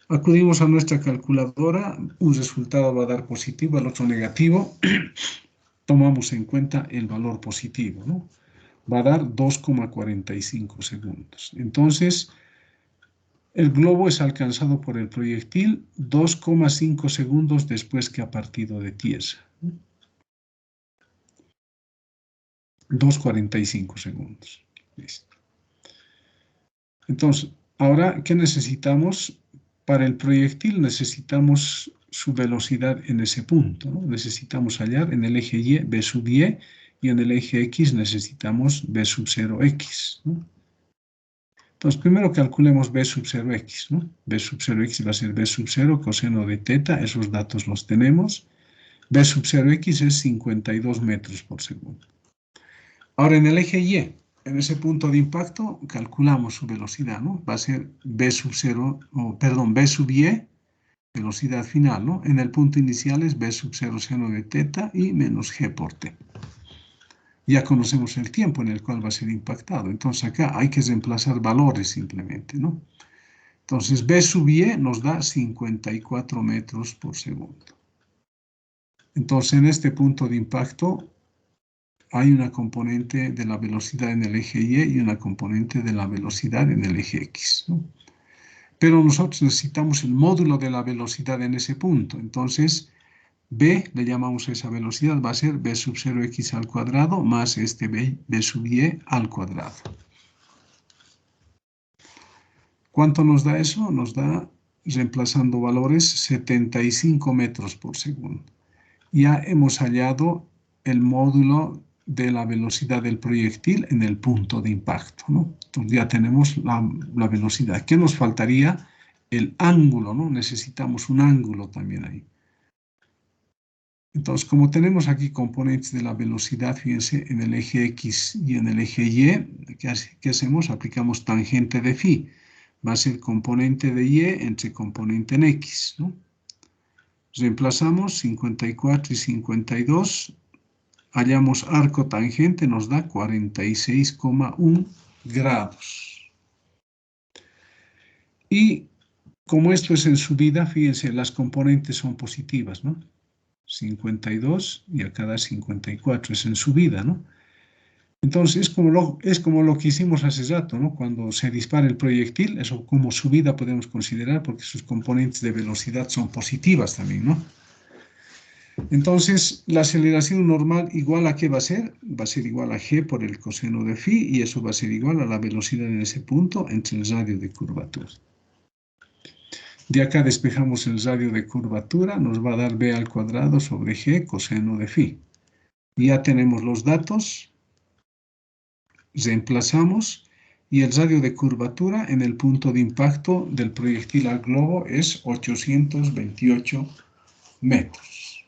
Acudimos a nuestra calculadora, un resultado va a dar positivo, el otro negativo. Tomamos en cuenta el valor positivo, ¿no? Va a dar 2,45 segundos. Entonces, el globo es alcanzado por el proyectil 2,5 segundos después que ha partido de tierra. 2,45 segundos. Listo. Entonces, ahora, ¿qué necesitamos? Para el proyectil necesitamos su velocidad en ese punto, ¿no? Necesitamos hallar en el eje Y, B sub Y, y en el eje X necesitamos B sub 0X, ¿no? Entonces, primero calculemos B sub 0X, ¿no? B sub 0X va a ser B sub 0 coseno de teta, esos datos los tenemos. B sub 0X es 52 metros por segundo. Ahora, en el eje Y, en ese punto de impacto, calculamos su velocidad, ¿no? Va a ser B sub 0, B sub Y, velocidad final, ¿no? En el punto inicial es B sub 0 seno de teta y menos G por T. Ya conocemos el tiempo en el cual va a ser impactado. Entonces acá hay que reemplazar valores simplemente, ¿no? Entonces B sub Y nos da 54 metros por segundo. Entonces en este punto de impacto hay una componente de la velocidad en el eje Y y una componente de la velocidad en el eje X, ¿no? Pero nosotros necesitamos el módulo de la velocidad en ese punto. Entonces, B, le llamamos a esa velocidad, va a ser B sub 0x al cuadrado más este B sub Y al cuadrado. ¿Cuánto nos da eso? Nos da, reemplazando valores, 75 metros por segundo. Ya hemos hallado el módulo de la velocidad del proyectil en el punto de impacto, ¿no? Entonces ya tenemos la velocidad. ¿Qué nos faltaría? El ángulo, ¿no? Necesitamos un ángulo también ahí. Entonces, como tenemos aquí componentes de la velocidad, fíjense, en el eje X y en el eje Y, ¿qué hacemos? Aplicamos tangente de phi. Va a ser componente de Y entre componente en X, ¿no? Reemplazamos 54 y 52, hallamos arco tangente, nos da 46,1 grados. Y como esto es en subida, fíjense, las componentes son positivas, ¿no? 52 y acá da 54, es en subida, ¿no? Entonces es como lo que hicimos hace rato, ¿no? Cuando se dispara el proyectil, eso como subida podemos considerar porque sus componentes de velocidad son positivas también, ¿no? Entonces, la aceleración normal igual a ¿qué va a ser? Va a ser igual a g por el coseno de phi y eso va a ser igual a la velocidad en ese punto entre el radio de curvatura. De acá despejamos el radio de curvatura, nos va a dar b al cuadrado sobre g coseno de phi. Ya tenemos los datos, reemplazamos y el radio de curvatura en el punto de impacto del proyectil al globo es 828 metros.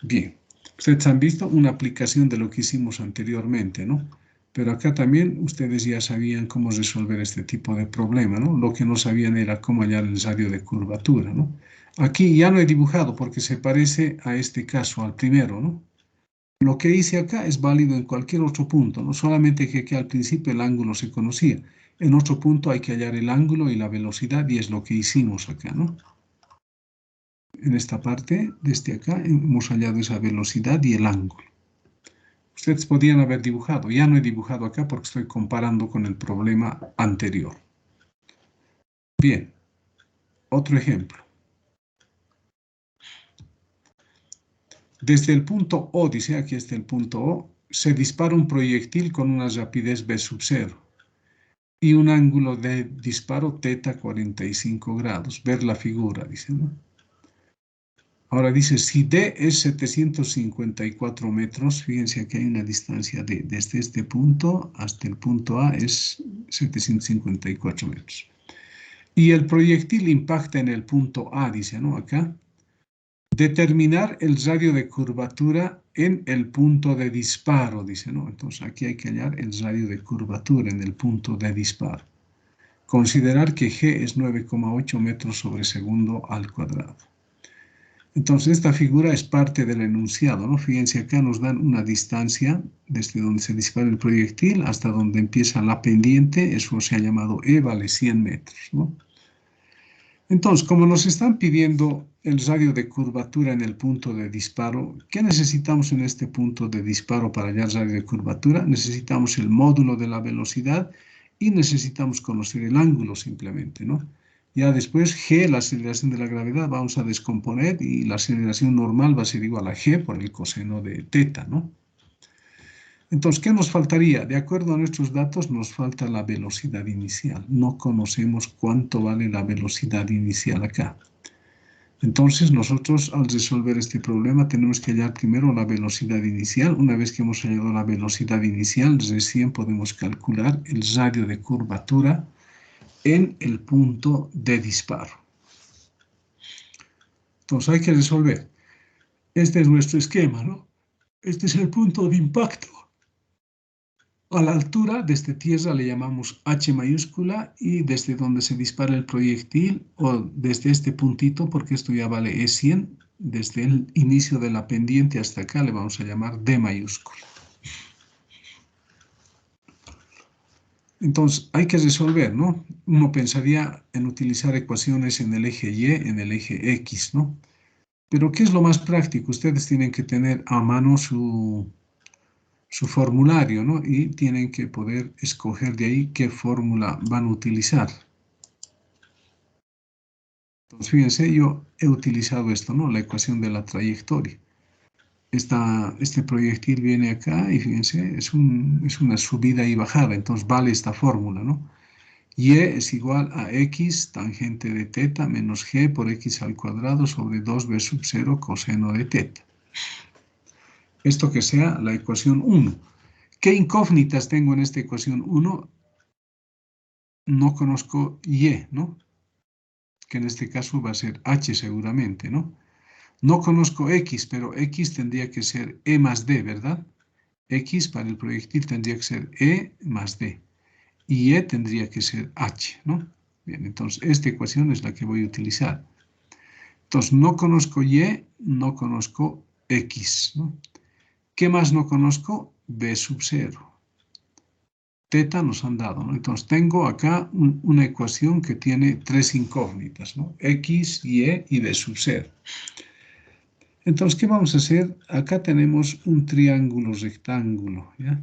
Bien, ustedes han visto una aplicación de lo que hicimos anteriormente, ¿no? Pero acá también ustedes ya sabían cómo resolver este tipo de problema, ¿no? Lo que no sabían era cómo hallar el radio de curvatura, ¿no? Aquí ya no he dibujado porque se parece a este caso, al primero, ¿no? Lo que hice acá es válido en cualquier otro punto, no solamente que al principio el ángulo se conocía. En otro punto hay que hallar el ángulo y la velocidad y es lo que hicimos acá, ¿no? En esta parte, desde acá, hemos hallado esa velocidad y el ángulo. Ustedes podían haber dibujado. Ya no he dibujado acá porque estoy comparando con el problema anterior. Bien, otro ejemplo. Desde el punto O, dice aquí está el punto O, se dispara un proyectil con una rapidez v sub 0 y un ángulo de disparo θ 45 grados. Ver la figura, dice, ¿no? Ahora dice, si D es 754 metros, fíjense que hay una distancia de desde este punto hasta el punto A es 754 metros. Y el proyectil impacta en el punto A, dice, ¿no? Acá. Determinar el radio de curvatura en el punto de disparo, dice, ¿no? Entonces aquí hay que hallar el radio de curvatura en el punto de disparo. Considerar que G es 9,8 metros sobre segundo al cuadrado. Entonces esta figura es parte del enunciado, ¿no? Fíjense acá nos dan una distancia desde donde se dispara el proyectil hasta donde empieza la pendiente, eso se ha llamado E, vale 100 metros, ¿no? Entonces, como nos están pidiendo el radio de curvatura en el punto de disparo, ¿qué necesitamos en este punto de disparo para hallar el radio de curvatura? Necesitamos el módulo de la velocidad y necesitamos conocer el ángulo simplemente, ¿no? Ya después G, la aceleración de la gravedad, vamos a descomponer y la aceleración normal va a ser igual a G por el coseno de θ, ¿no? Entonces, ¿qué nos faltaría? De acuerdo a nuestros datos, nos falta la velocidad inicial. No conocemos cuánto vale la velocidad inicial acá. Entonces, nosotros al resolver este problema tenemos que hallar primero la velocidad inicial. Una vez que hemos hallado la velocidad inicial, recién podemos calcular el radio de curvatura en el punto de disparo. Entonces, hay que resolver. Este es nuestro esquema, ¿no? Este es el punto de impacto. A la altura, desde tierra le llamamos H mayúscula y desde donde se dispara el proyectil o desde este puntito, porque esto ya vale E100, desde el inicio de la pendiente hasta acá le vamos a llamar D mayúscula. Entonces hay que resolver, ¿no? Uno pensaría en utilizar ecuaciones en el eje Y, en el eje X, ¿no? Pero ¿qué es lo más práctico? Ustedes tienen que tener a mano su formulario, ¿no? Y tienen que poder escoger de ahí qué fórmula van a utilizar. Entonces, fíjense, yo he utilizado esto, ¿no? La ecuación de la trayectoria. Este proyectil viene acá y fíjense, es una subida y bajada, entonces vale esta fórmula, ¿no? Y es igual a x tangente de θ menos g por x al cuadrado sobre 2b sub 0 coseno de θ. Esto que sea la ecuación 1. ¿Qué incógnitas tengo en esta ecuación 1? No conozco y, ¿no? Que en este caso va a ser h seguramente, ¿no? No conozco x, pero x tendría que ser e más d, ¿verdad? X para el proyectil tendría que ser e más d. Y e tendría que ser h, ¿no? Bien, entonces esta ecuación es la que voy a utilizar. Entonces, no conozco y, no conozco x, ¿no? ¿Qué más no conozco? B sub 0. Θ nos han dado, ¿no? Entonces, tengo acá una ecuación que tiene tres incógnitas, ¿no? X, y B sub 0. Entonces, ¿qué vamos a hacer? Acá tenemos un triángulo rectángulo, ¿ya?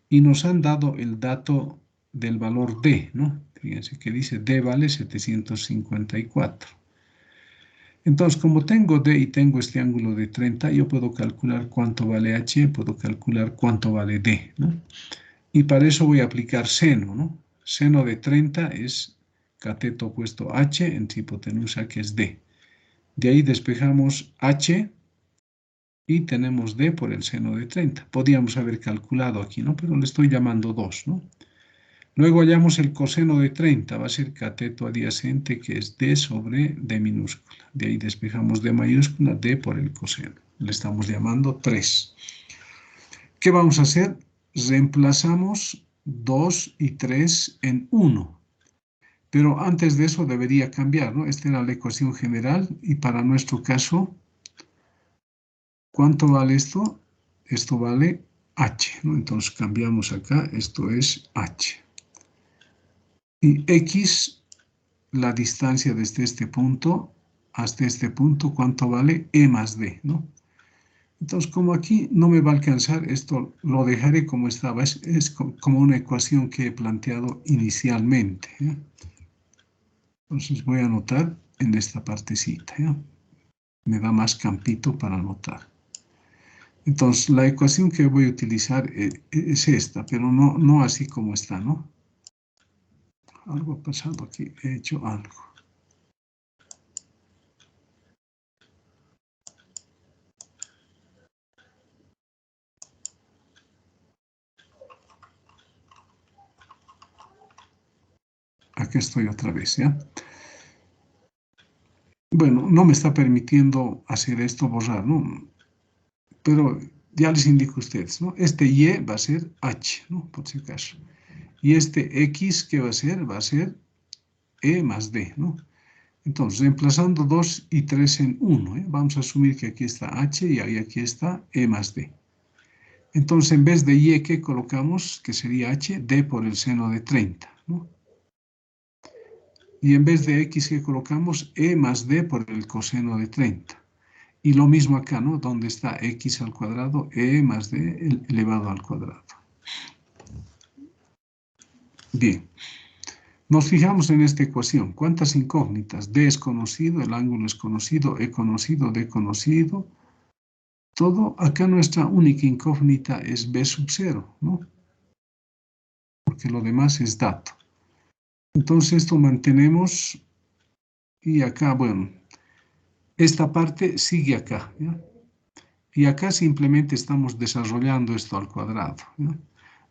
Y nos han dado el dato del valor D, ¿no? Fíjense que dice D vale 754. Entonces, como tengo D y tengo este ángulo de 30, yo puedo calcular cuánto vale H, puedo calcular cuánto vale D, ¿no? Y para eso voy a aplicar seno, ¿no? Seno de 30 es cateto opuesto H entre hipotenusa, que es D. De ahí despejamos H y tenemos D por el seno de 30. Podríamos haber calculado aquí, ¿no? Pero le estoy llamando 2, ¿no? Luego hallamos el coseno de 30, va a ser cateto adyacente, que es D sobre D minúscula. De ahí despejamos D mayúscula, D por el coseno. Le estamos llamando 3. ¿Qué vamos a hacer? Reemplazamos 2 y 3 en 1. Pero antes de eso debería cambiar, ¿no? Esta era la ecuación general y para nuestro caso, ¿cuánto vale esto? Esto vale H, ¿no? Entonces cambiamos acá, esto es H. Y X, la distancia desde este punto hasta este punto, ¿cuánto vale? E más D, ¿no? Entonces, como aquí no me va a alcanzar, esto lo dejaré como estaba. Es como una ecuación que he planteado inicialmente, ¿ya? Entonces voy a anotar en esta partecita, ¿ya? Me da más campito para anotar. Entonces, la ecuación que voy a utilizar es esta, pero no así como está, ¿no? Algo ha pasado aquí, he hecho algo. Aquí estoy otra vez, ¿ya? Bueno, no me está permitiendo hacer esto, borrar, ¿no? Pero ya les indico a ustedes, ¿no? Este Y va a ser H, ¿no? Por si acaso. Y este X, ¿qué va a ser? Va a ser E más D, ¿no? Entonces, reemplazando 2 y 3 en 1, ¿eh? Vamos a asumir que aquí está H y aquí está E más D. Entonces, en vez de Y, ¿qué colocamos? Que sería H, D por el seno de 30, ¿no? Y en vez de X, ¿qué colocamos? E más D por el coseno de 30. Y lo mismo acá, ¿no? Donde está X al cuadrado, E más D elevado al cuadrado. Bien. Nos fijamos en esta ecuación. ¿Cuántas incógnitas? D es conocido, el ángulo es conocido, E conocido, D conocido. Todo, acá nuestra única incógnita es B sub 0, ¿no? Porque lo demás es dato. Entonces esto mantenemos y acá, bueno, esta parte sigue acá, ¿ya? Y acá simplemente estamos desarrollando esto al cuadrado, ¿ya?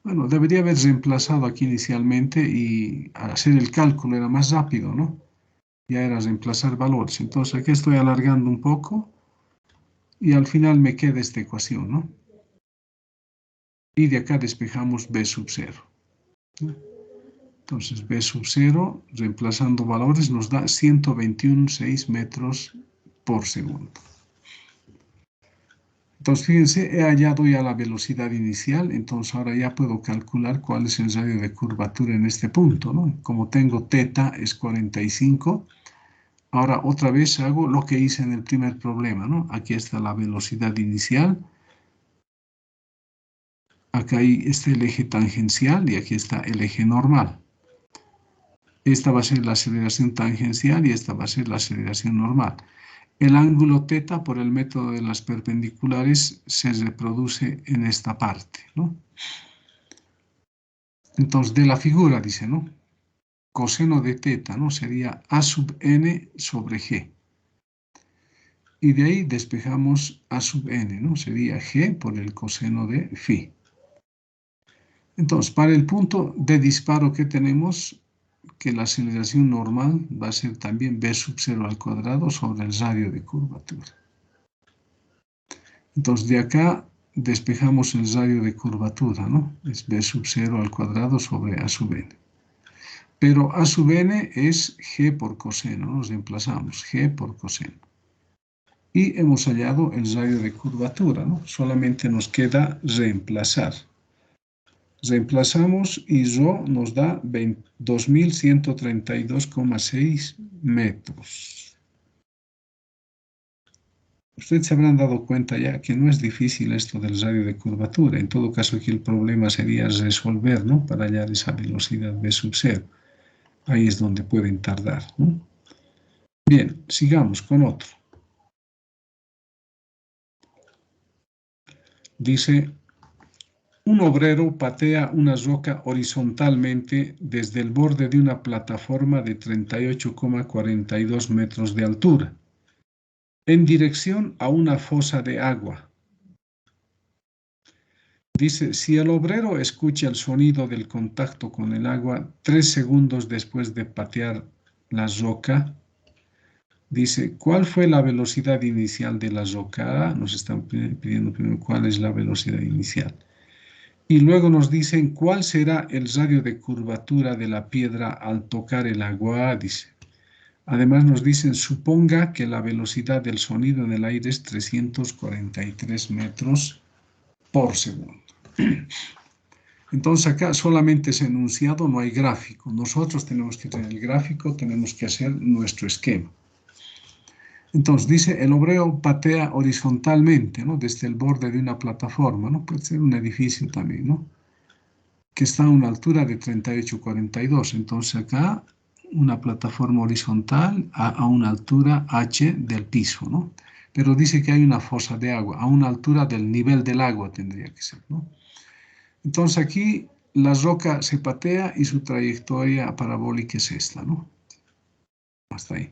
Bueno, debería haber reemplazado aquí inicialmente y hacer el cálculo era más rápido, ¿no? Ya era reemplazar valores. Entonces aquí estoy alargando un poco y al final me queda esta ecuación, ¿no? Y de acá despejamos B sub 0, ¿no? Entonces B sub 0, reemplazando valores, nos da 121,6 metros por segundo. Entonces, fíjense, he hallado ya la velocidad inicial, entonces ahora ya puedo calcular cuál es el radio de curvatura en este punto, ¿no? Como tengo teta es 45, ahora otra vez hago lo que hice en el primer problema, ¿no? Aquí está la velocidad inicial, acá está el eje tangencial y aquí está el eje normal. Esta va a ser la aceleración tangencial y esta va a ser la aceleración normal. El ángulo teta por el método de las perpendiculares se reproduce en esta parte, ¿no? Entonces, de la figura dice, ¿no? Coseno de teta, ¿no? Sería A sub n sobre G. Y de ahí despejamos A sub n, ¿no? Sería G por el coseno de phi. Entonces, para el punto de disparo que tenemos, que la aceleración normal va a ser también B sub 0 al cuadrado sobre el radio de curvatura. Entonces, de acá despejamos el radio de curvatura, ¿no? Es B sub 0 al cuadrado sobre A sub n. Pero A sub n es G por coseno, nos reemplazamos, G por coseno. Y hemos hallado el radio de curvatura, ¿no? Solamente nos queda reemplazar. Reemplazamos y ρ nos da 2132,6 metros. Ustedes se habrán dado cuenta ya que no es difícil esto del radio de curvatura. En todo caso, aquí el problema sería resolver, ¿no? Para hallar esa velocidad B sub 0. Ahí es donde pueden tardar, ¿no? Bien, sigamos con otro. Dice, un obrero patea una roca horizontalmente desde el borde de una plataforma de 38,42 metros de altura, en dirección a una fosa de agua. Dice, si el obrero escucha el sonido del contacto con el agua 3 segundos después de patear la roca, dice, ¿cuál fue la velocidad inicial de la roca? Nos están pidiendo primero cuál es la velocidad inicial. Y luego nos dicen cuál será el radio de curvatura de la piedra al tocar el agua, dice. Además nos dicen, suponga que la velocidad del sonido en el aire es 343 metros por segundo. Entonces acá solamente es enunciado, no hay gráfico. Nosotros tenemos que tener el gráfico, tenemos que hacer nuestro esquema. Entonces dice, el obrero patea horizontalmente, ¿no? Desde el borde de una plataforma, ¿no? Puede ser un edificio también, ¿no? Que está a una altura de 38,42. Entonces acá una plataforma horizontal a una altura h del piso, ¿no? Pero dice que hay una fosa de agua, a una altura del nivel del agua tendría que ser, ¿no? Entonces aquí la roca se patea y su trayectoria parabólica es esta, ¿no? Hasta ahí.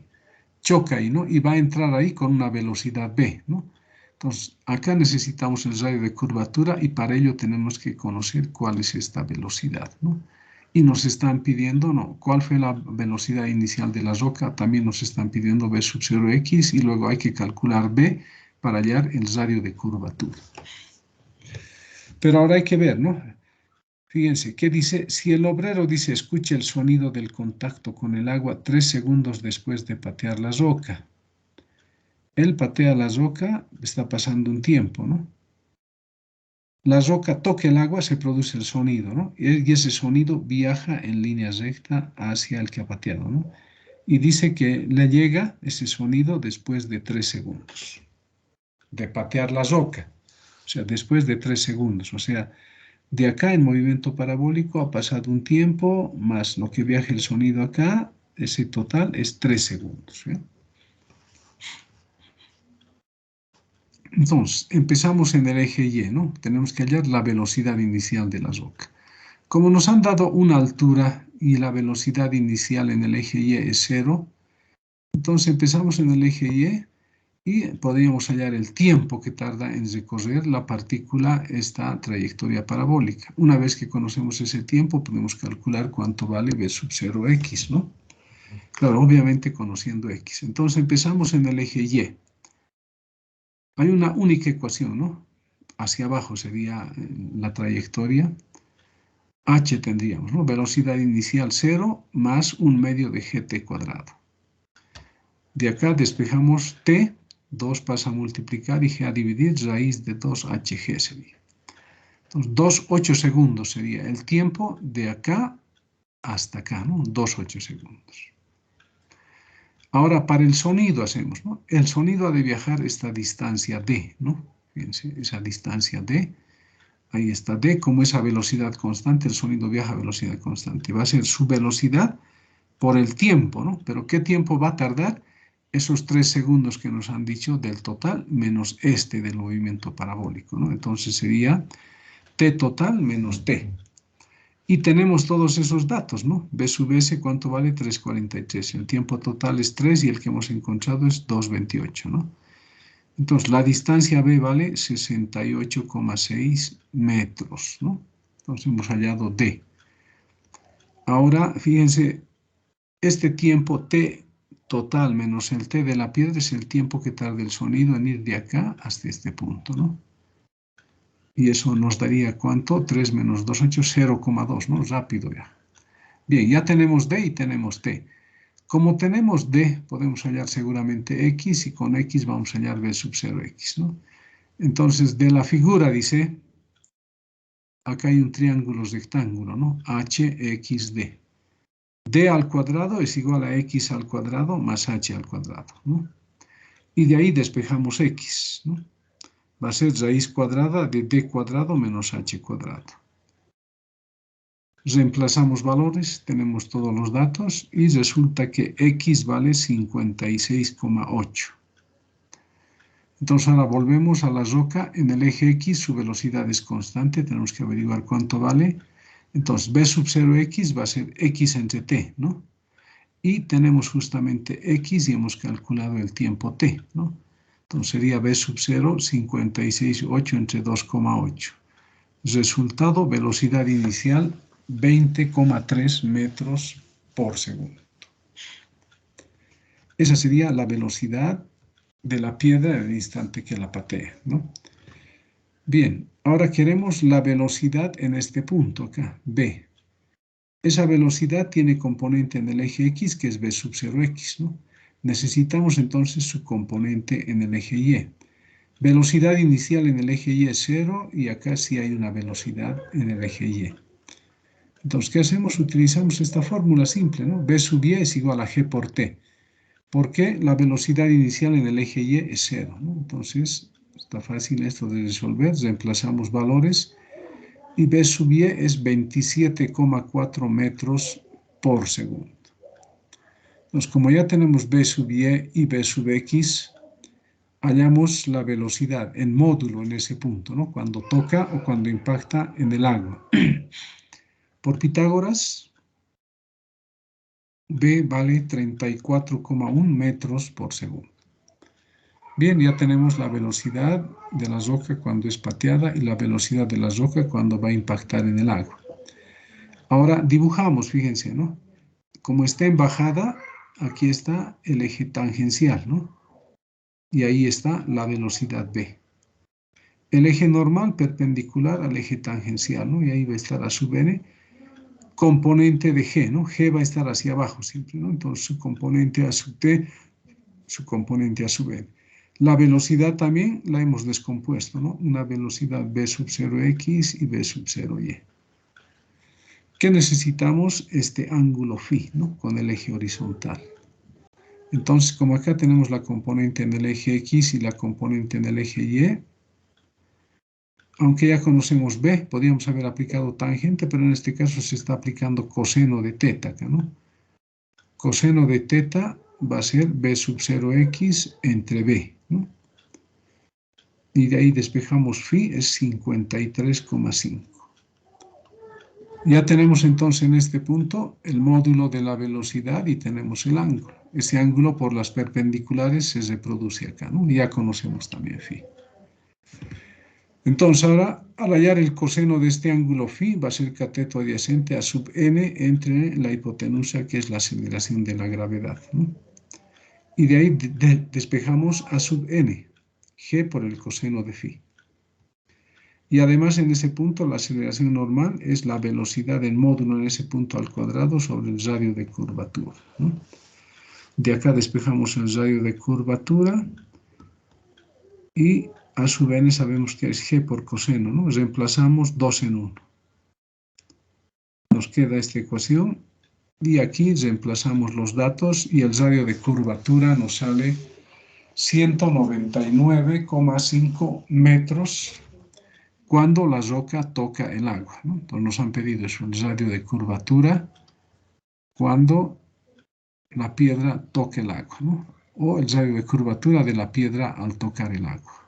Choca ahí, ¿no? Y va a entrar ahí con una velocidad v, ¿no? Entonces, acá necesitamos el radio de curvatura y para ello tenemos que conocer cuál es esta velocidad, ¿no? Y nos están pidiendo, ¿no? ¿Cuál fue la velocidad inicial de la roca? También nos están pidiendo v sub 0x y luego hay que calcular v para hallar el radio de curvatura. Pero ahora hay que ver, ¿no? Fíjense, ¿qué dice? Si el obrero dice, escuche el sonido del contacto con el agua 3 segundos después de patear la roca. Él patea la roca, está pasando un tiempo, ¿no? La roca toca el agua, se produce el sonido, ¿no? Y ese sonido viaja en línea recta hacia el que ha pateado, ¿no? Y dice que le llega ese sonido después de 3 segundos de patear la roca. O sea, después de 3 segundos. O sea, de acá en movimiento parabólico ha pasado un tiempo, más lo que viaja el sonido acá, ese total es 3 segundos. ¿Sí? Entonces, empezamos en el eje Y, ¿no? Tenemos que hallar la velocidad inicial de la roca. Como nos han dado una altura y la velocidad inicial en el eje Y es 0, entonces empezamos en el eje Y podríamos hallar el tiempo que tarda en recorrer la partícula esta trayectoria parabólica. Una vez que conocemos ese tiempo, podemos calcular cuánto vale v sub 0x, ¿no? Claro, obviamente conociendo x. Entonces empezamos en el eje Y. Hay una única ecuación, ¿no? Hacia abajo sería la trayectoria. H tendríamos, ¿no? Velocidad inicial 0 más un medio de gt cuadrado. De acá despejamos t, 2 pasa a multiplicar y g a dividir, raíz de 2hg sería. Entonces, 2,8 segundos sería el tiempo de acá hasta acá, ¿no? 2,8 segundos. Ahora, para el sonido hacemos, ¿no? El sonido ha de viajar esta distancia d, ¿no? Fíjense, esa distancia d. Ahí está d, como esa velocidad constante, el sonido viaja a velocidad constante. Va a ser su velocidad por el tiempo, ¿no? Pero ¿qué tiempo va a tardar? Esos 3 segundos que nos han dicho del total menos este del movimiento parabólico, ¿no? Entonces sería t total menos t. Y tenemos todos esos datos, ¿no? V sub s, ¿cuánto vale? 3,43. El tiempo total es 3 y el que hemos encontrado es 2,28, ¿no? Entonces, la distancia b vale 68,6 metros, ¿no? Entonces, hemos hallado d. Ahora, fíjense, este tiempo t total menos el t de la piedra es el tiempo que tarda el sonido en ir de acá hasta este punto, ¿no? Y eso nos daría, ¿cuánto? 3 menos 2, 8, 0,2, ¿no? Rápido ya. Bien, ya tenemos d y tenemos t. Como tenemos d, podemos hallar seguramente x y con x vamos a hallar v sub 0x, ¿no? Entonces, de la figura dice, acá hay un triángulo rectángulo, ¿no? HXD. D al cuadrado es igual a x al cuadrado más h al cuadrado, ¿no? Y de ahí despejamos x, ¿no? Va a ser raíz cuadrada de d cuadrado menos h cuadrado. Reemplazamos valores, tenemos todos los datos y resulta que x vale 56,8. Entonces ahora volvemos a la roca en el eje x, su velocidad es constante, tenemos que averiguar cuánto vale. Entonces v sub 0x va a ser x entre t, ¿no? Y tenemos justamente x y hemos calculado el tiempo t, ¿no? Entonces sería v sub 0, 56,8 entre 2,8. Resultado, velocidad inicial, 20,3 metros por segundo. Esa sería la velocidad de la piedra en el instante que la patea, ¿no? Bien, ahora queremos la velocidad en este punto acá, v. Esa velocidad tiene componente en el eje x, que es v sub 0x, ¿no? Necesitamos entonces su componente en el eje y. Velocidad inicial en el eje y es 0 y acá sí hay una velocidad en el eje y. Entonces, ¿qué hacemos? Utilizamos esta fórmula simple, ¿no? V sub y es igual a g por t. Porque la velocidad inicial en el eje Y es 0, ¿no? Entonces, está fácil esto de resolver. Reemplazamos valores y B sub Y es 27,4 metros por segundo. Entonces, como ya tenemos B sub Y y B sub X, hallamos la velocidad en módulo en ese punto, ¿no? Cuando toca o cuando impacta en el agua. Por Pitágoras, B vale 34,1 metros por segundo. Bien, ya tenemos la velocidad de la roca cuando es pateada y la velocidad de la roca cuando va a impactar en el agua. Ahora dibujamos, fíjense, ¿no? Como está en bajada, aquí está el eje tangencial, ¿no? Y ahí está la velocidad B. El eje normal perpendicular al eje tangencial, ¿no? Y ahí va a estar a sub n, componente de G, ¿no? G va a estar hacia abajo siempre, ¿no? Entonces su componente a sub t, su componente a sub n. La velocidad también la hemos descompuesto, ¿no? Una velocidad B sub 0x y B sub 0y. ¿Qué necesitamos? Este ángulo phi, ¿no? Con el eje horizontal. Entonces, como acá tenemos la componente en el eje X y la componente en el eje Y, aunque ya conocemos B, podríamos haber aplicado tangente, pero en este caso se está aplicando coseno de teta, ¿no? Coseno de teta va a ser B sub 0x entre B, ¿no? Y de ahí despejamos phi, es 53,5. Ya tenemos entonces en este punto el módulo de la velocidad y tenemos el ángulo. Ese ángulo por las perpendiculares se reproduce acá, ¿no? Ya conocemos también phi. Entonces ahora, al hallar el coseno de este ángulo phi, va a ser cateto adyacente a sub n entre la hipotenusa, que es la aceleración de la gravedad, ¿no? Y de ahí despejamos a sub n, g por el coseno de phi. Y además en ese punto la aceleración normal es la velocidad del módulo en ese punto al cuadrado sobre el radio de curvatura, ¿no? De acá despejamos el radio de curvatura y a sub n sabemos que es g por coseno, ¿no? Reemplazamos 2 en 1. Nos queda esta ecuación y aquí reemplazamos los datos y el radio de curvatura nos sale 199,5 metros cuando la roca toca el agua, ¿no? Entonces nos han pedido eso, el radio de curvatura cuando la piedra toca el agua, ¿no? O el radio de curvatura de la piedra al tocar el agua.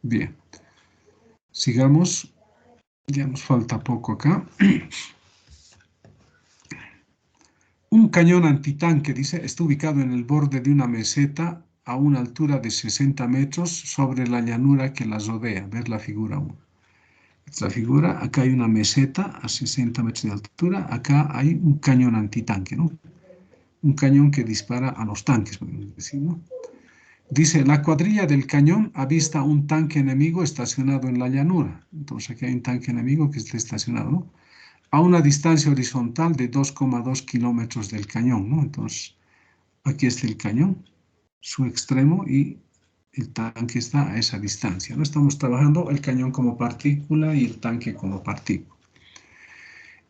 Bien, sigamos, ya nos falta poco acá. Un cañón antitanque, dice, está ubicado en el borde de una meseta a una altura de 60 metros sobre la llanura que la rodea. Ver la figura 1. Esta figura, acá hay una meseta a 60 metros de altura, acá hay un cañón antitanque, ¿no? Un cañón que dispara a los tanques, podemos decir, ¿no? Dice, la cuadrilla del cañón avista un tanque enemigo estacionado en la llanura. Entonces aquí hay un tanque enemigo que está estacionado, ¿no? A una distancia horizontal de 2,2 kilómetros del cañón, ¿no? Entonces, aquí está el cañón, su extremo, y el tanque está a esa distancia, ¿no? Estamos trabajando el cañón como partícula y el tanque como partícula.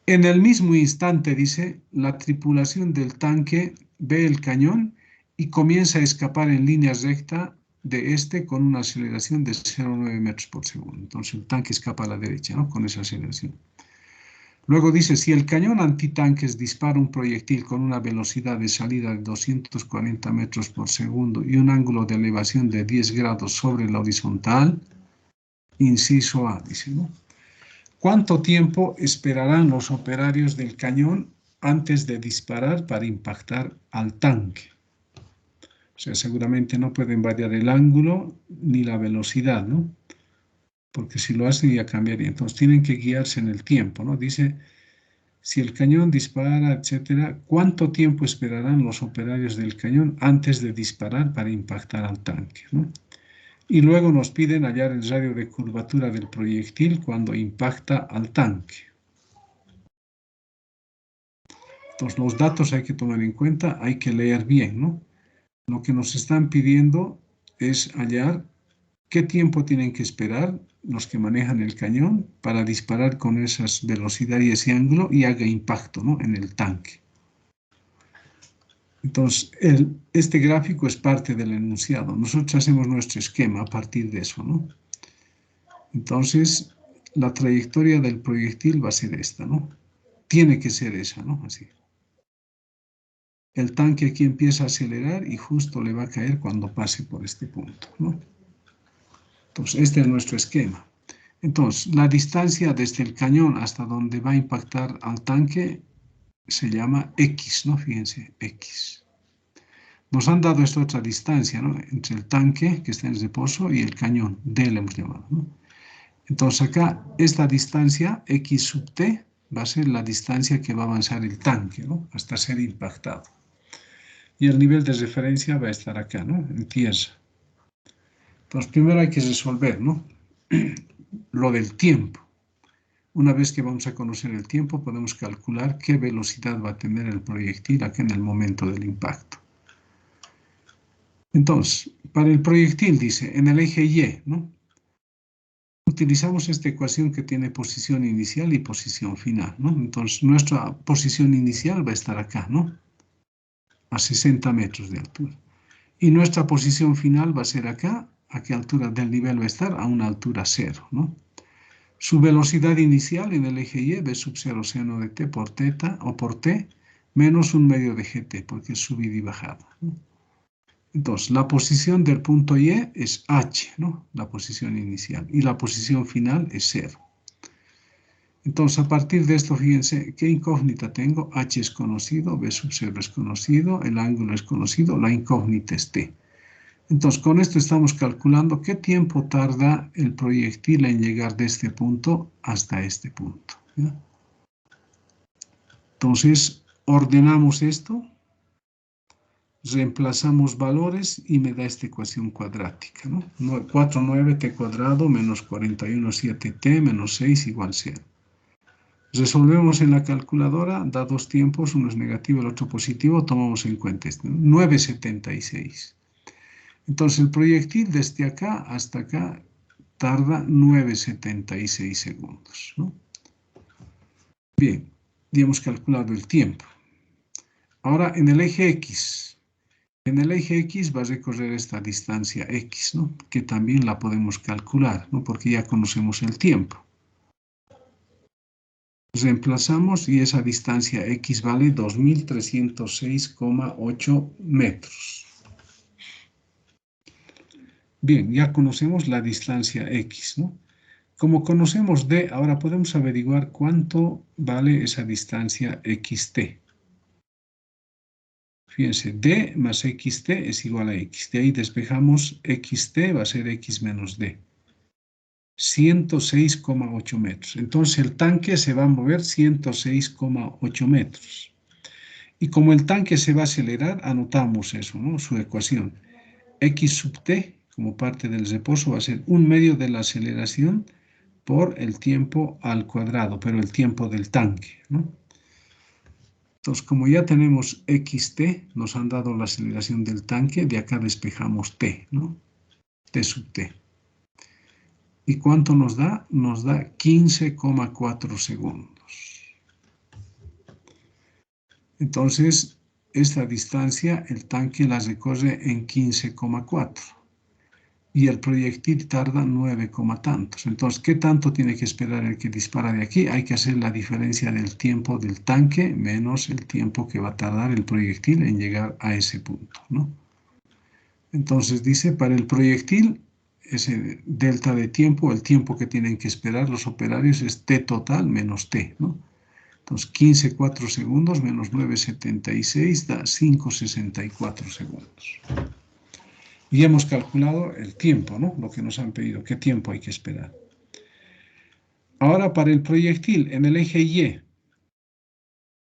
En el mismo instante, dice, la tripulación del tanque ve el cañón y comienza a escapar en línea recta de este con una aceleración de 0,9 metros por segundo. Entonces el tanque escapa a la derecha, ¿no? Con esa aceleración. Luego dice, si el cañón antitanques dispara un proyectil con una velocidad de salida de 240 metros por segundo y un ángulo de elevación de 10 grados sobre la horizontal, inciso A, dice, ¿no? ¿Cuánto tiempo esperarán los operarios del cañón antes de disparar para impactar al tanque? O sea, seguramente no pueden variar el ángulo ni la velocidad, ¿no? Porque si lo hacen ya cambiaría. Entonces tienen que guiarse en el tiempo, ¿no? Dice, si el cañón dispara, etcétera, ¿cuánto tiempo esperarán los operarios del cañón antes de disparar para impactar al tanque, ¿no? Y luego nos piden hallar el radio de curvatura del proyectil cuando impacta al tanque. Entonces, los datos hay que tomar en cuenta, hay que leer bien, ¿no? Lo que nos están pidiendo es hallar ¿Qué tiempo tienen que esperar los que manejan el cañón para disparar con esas velocidad y ese ángulo y haga impacto, ¿no?, en el tanque? Entonces, este gráfico es parte del enunciado. Nosotros hacemos nuestro esquema a partir de eso, ¿no? Entonces, la trayectoria del proyectil va a ser esta, ¿no? Tiene que ser esa, ¿no? Así. El tanque aquí empieza a acelerar y justo le va a caer cuando pase por este punto, ¿no? Entonces, este es nuestro esquema. Entonces, la distancia desde el cañón hasta donde va a impactar al tanque se llama X, ¿no? Fíjense, X. Nos han dado esta otra distancia, ¿no?, entre el tanque que está en reposo y el cañón, D le hemos llamado, ¿no? Entonces acá, esta distancia, X sub T, va a ser la distancia que va a avanzar el tanque, ¿no?, hasta ser impactado. Y el nivel de referencia va a estar acá, ¿no?, en tierra. Entonces, primero hay que resolver, ¿no?, lo del tiempo. Una vez que vamos a conocer el tiempo, podemos calcular qué velocidad va a tener el proyectil acá en el momento del impacto. Entonces, para el proyectil, dice, en el eje Y, ¿no?, utilizamos esta ecuación que tiene posición inicial y posición final, ¿no? Entonces, nuestra posición inicial va a estar acá, ¿no?, a 60 metros de altura. Y nuestra posición final va a ser acá. ¿A qué altura del nivel va a estar? A una altura 0, ¿no? Su velocidad inicial en el eje Y, v sub 0 seno de t por teta o por t, menos un medio de gt, porque es subida y bajada, ¿no? Entonces, la posición del punto Y es h, ¿no?, la posición inicial, y la posición final es 0. Entonces, a partir de esto, fíjense, ¿qué incógnita tengo? H es conocido, v sub 0 es conocido, el ángulo es conocido, la incógnita es t. Entonces, con esto estamos calculando qué tiempo tarda el proyectil en llegar de este punto hasta este punto, ¿ya? Entonces, ordenamos esto, reemplazamos valores y me da esta ecuación cuadrática, ¿no? 49t cuadrado menos 41,7t menos 6 igual 0. Resolvemos en la calculadora, da dos tiempos, uno es negativo, el otro positivo, tomamos en cuenta este, 9,76. Entonces el proyectil desde acá hasta acá tarda 9,76 segundos, ¿no? Bien, ya hemos calculado el tiempo. Ahora en el eje X. En el eje X va a recorrer esta distancia X, ¿no?, que también la podemos calcular, ¿no?, porque ya conocemos el tiempo. Reemplazamos y esa distancia X vale 2.306,8 metros. Bien, ya conocemos la distancia X, ¿no? Como conocemos D, ahora podemos averiguar cuánto vale esa distancia XT. Fíjense, D más XT es igual a X. De ahí despejamos XT, va a ser X menos D. 106,8 metros. Entonces el tanque se va a mover 106,8 metros. Y como el tanque se va a acelerar, anotamos eso, ¿no?, su ecuación. X sub T, como parte del reposo, va a ser un medio de la aceleración por el tiempo al cuadrado, pero el tiempo del tanque, ¿no? Entonces, como ya tenemos xt, nos han dado la aceleración del tanque, de acá despejamos t, ¿no?, t sub t. ¿Y cuánto nos da? Nos da 15,4 segundos. Entonces, esta distancia el tanque la recorre en 15,4. Y el proyectil tarda 9, tantos. Entonces, ¿qué tanto tiene que esperar el que dispara de aquí? Hay que hacer la diferencia del tiempo del tanque menos el tiempo que va a tardar el proyectil en llegar a ese punto, ¿no? Entonces dice, para el proyectil, ese delta de tiempo, el tiempo que tienen que esperar los operarios es t total menos t, ¿no? Entonces, 15,4 segundos menos 9,76 da 5,64 segundos. Y hemos calculado el tiempo, ¿no?, lo que nos han pedido, qué tiempo hay que esperar. Ahora, para el proyectil en el eje Y,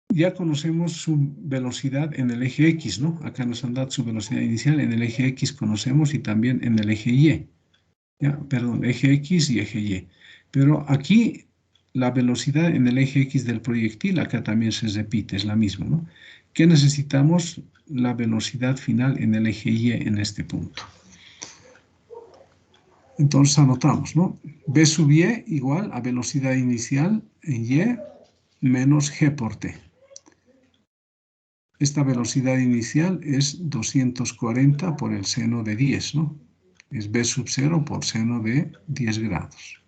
ya conocemos su velocidad en el eje X, ¿no? Acá nos han dado su velocidad inicial, en el eje X conocemos y también en el eje Y. ¿Ya? Perdón, eje X y eje Y. Pero aquí la velocidad en el eje X del proyectil, acá también se repite, es la misma, ¿no? ¿Qué necesitamos? La velocidad final en el eje Y en este punto. Entonces anotamos, ¿no? B sub y igual a velocidad inicial en y menos g por t. Esta velocidad inicial es 240 por el seno de 10, ¿no? Es b sub 0 por seno de 10 grados.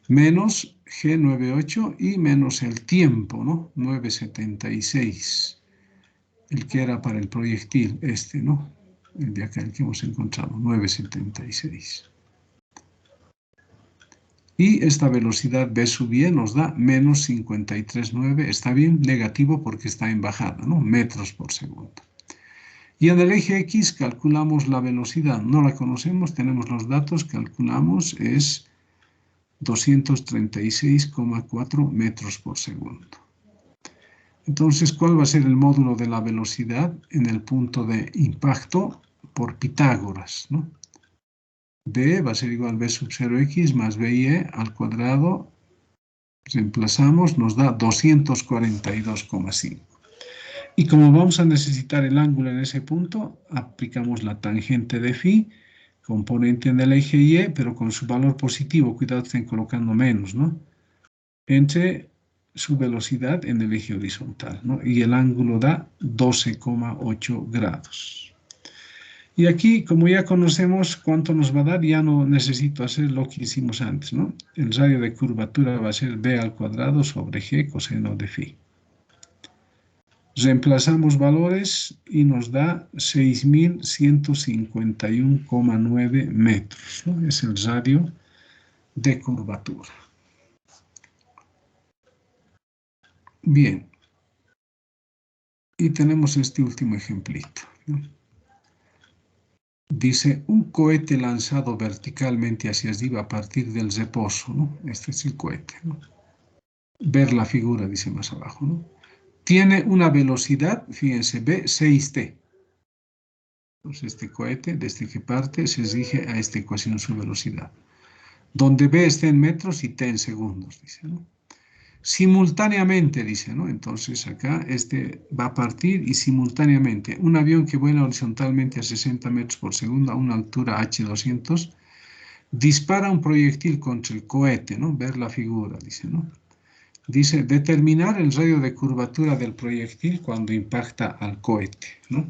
Menos G98 y menos el tiempo, ¿no? 9,76. El que era para el proyectil, ¿no? El de acá, el que hemos encontrado, 9,76. Y esta velocidad B sub y nos da menos 53,9. Está bien, negativo porque está en bajada, ¿no? Metros por segundo. Y en el eje X calculamos la velocidad. No la conocemos, tenemos los datos, calculamos, es 236,4 metros por segundo. Entonces, ¿cuál va a ser el módulo de la velocidad en el punto de impacto por Pitágoras, ¿no? B va a ser igual a B sub 0x más BIE al cuadrado. Reemplazamos, nos da 242,5. Y como vamos a necesitar el ángulo en ese punto, aplicamos la tangente de phi, componente en el eje Y, pero con su valor positivo, cuidado, estén colocando menos, ¿no? Entre su velocidad en el eje horizontal, ¿no? Y el ángulo da 12,8 grados. Y aquí, como ya conocemos cuánto nos va a dar, ya no necesito hacer lo que hicimos antes, ¿no? El radio de curvatura va a ser b al cuadrado sobre g coseno de phi. Reemplazamos valores y nos da 6.151,9 metros, ¿no? Es el radio de curvatura. Bien. Y tenemos este último ejemplito, ¿no? Dice, un cohete lanzado verticalmente hacia arriba a partir del reposo, ¿no? Este es el cohete, ¿no? Ver la figura, dice más abajo, ¿no? Tiene una velocidad, fíjense, v 6t. Entonces este cohete, desde que parte, se rige a esta ecuación su velocidad. Donde v está en metros y t en segundos, dice, ¿no? Simultáneamente, dice, ¿no? Entonces acá este va a partir y simultáneamente un avión que vuela horizontalmente a 60 metros por segundo a una altura H200 dispara un proyectil contra el cohete, ¿no? Ver la figura, dice, ¿no? Dice, determinar el radio de curvatura del proyectil cuando impacta al cohete, ¿no?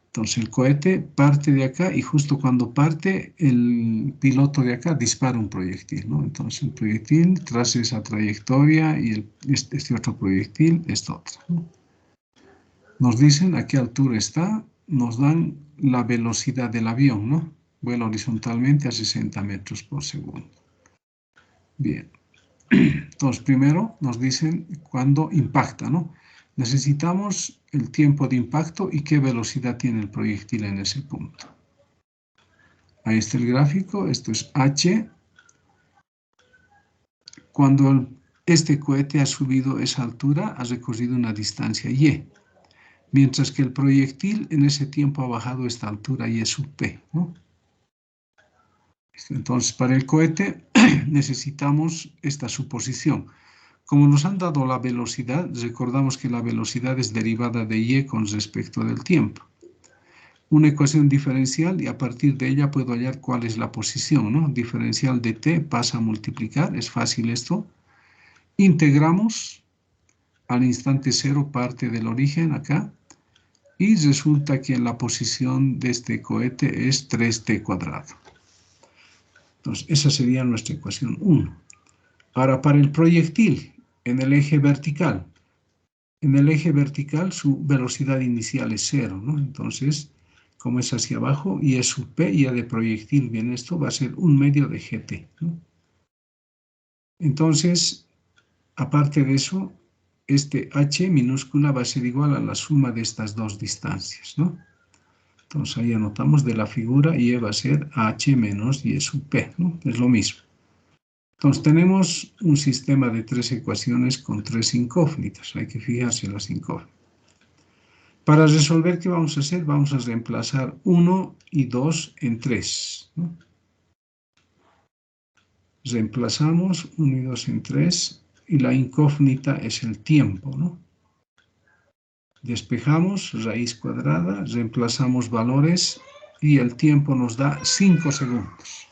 Entonces el cohete parte de acá y justo cuando parte el piloto de acá dispara un proyectil, ¿no? Entonces el proyectil traza esa trayectoria y este otro proyectil esta otra, ¿no? Nos dicen a qué altura está, nos dan la velocidad del avión, ¿no? Vuela horizontalmente a 60 metros por segundo. Bien. Entonces primero nos dicen cuándo impacta, ¿no? Necesitamos el tiempo de impacto y qué velocidad tiene el proyectil en ese punto. Ahí está el gráfico, esto es H. Cuando este cohete ha subido esa altura, ha recorrido una distancia Y, mientras que el proyectil en ese tiempo ha bajado esta altura Y sub P, ¿no? Entonces, para el cohete necesitamos esta suposición. Como nos han dado la velocidad, recordamos que la velocidad es derivada de Y con respecto del tiempo. Una ecuación diferencial y a partir de ella puedo hallar cuál es la posición, ¿no? Diferencial de t pasa a multiplicar, es fácil esto. Integramos al instante cero parte del origen acá y resulta que la posición de este cohete es 3t cuadrado. Entonces, esa sería nuestra ecuación 1. Ahora, para el proyectil en el eje vertical. En el eje vertical su velocidad inicial es 0, ¿no? Entonces, como es hacia abajo y es sub p, ya de proyectil bien esto, va a ser 1/2 de gt, ¿no? Entonces, aparte de eso, este h minúscula va a ser igual a la suma de estas dos distancias, ¿no? Entonces ahí anotamos de la figura y va a ser h menos y sub p, ¿no? Es lo mismo. Entonces tenemos un sistema de 3 ecuaciones con 3 incógnitas. Hay que fijarse en las incógnitas. Para resolver, ¿qué vamos a hacer? Vamos a reemplazar 1 y 2 en 3, ¿no? Reemplazamos 1 y 2 en 3 y la incógnita es el tiempo, ¿no? Despejamos raíz cuadrada, reemplazamos valores y el tiempo nos da 5 segundos.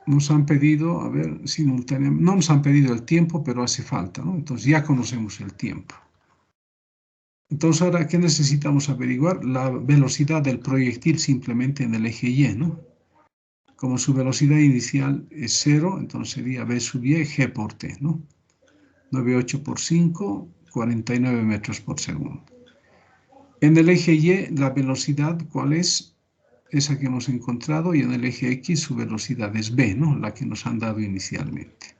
Nos han pedido, a ver, simultáneamente, no nos han pedido el tiempo, pero hace falta, ¿no? Entonces ya conocemos el tiempo. Entonces ahora, ¿qué necesitamos averiguar? La velocidad del proyectil simplemente en el eje Y, ¿no? Como su velocidad inicial es 0, entonces sería V sub Y, G por T, ¿no? 9,8 por 5, 49 metros por segundo. En el eje Y, la velocidad, ¿cuál es? Esa que hemos encontrado, y en el eje X su velocidad es V, ¿no? La que nos han dado inicialmente.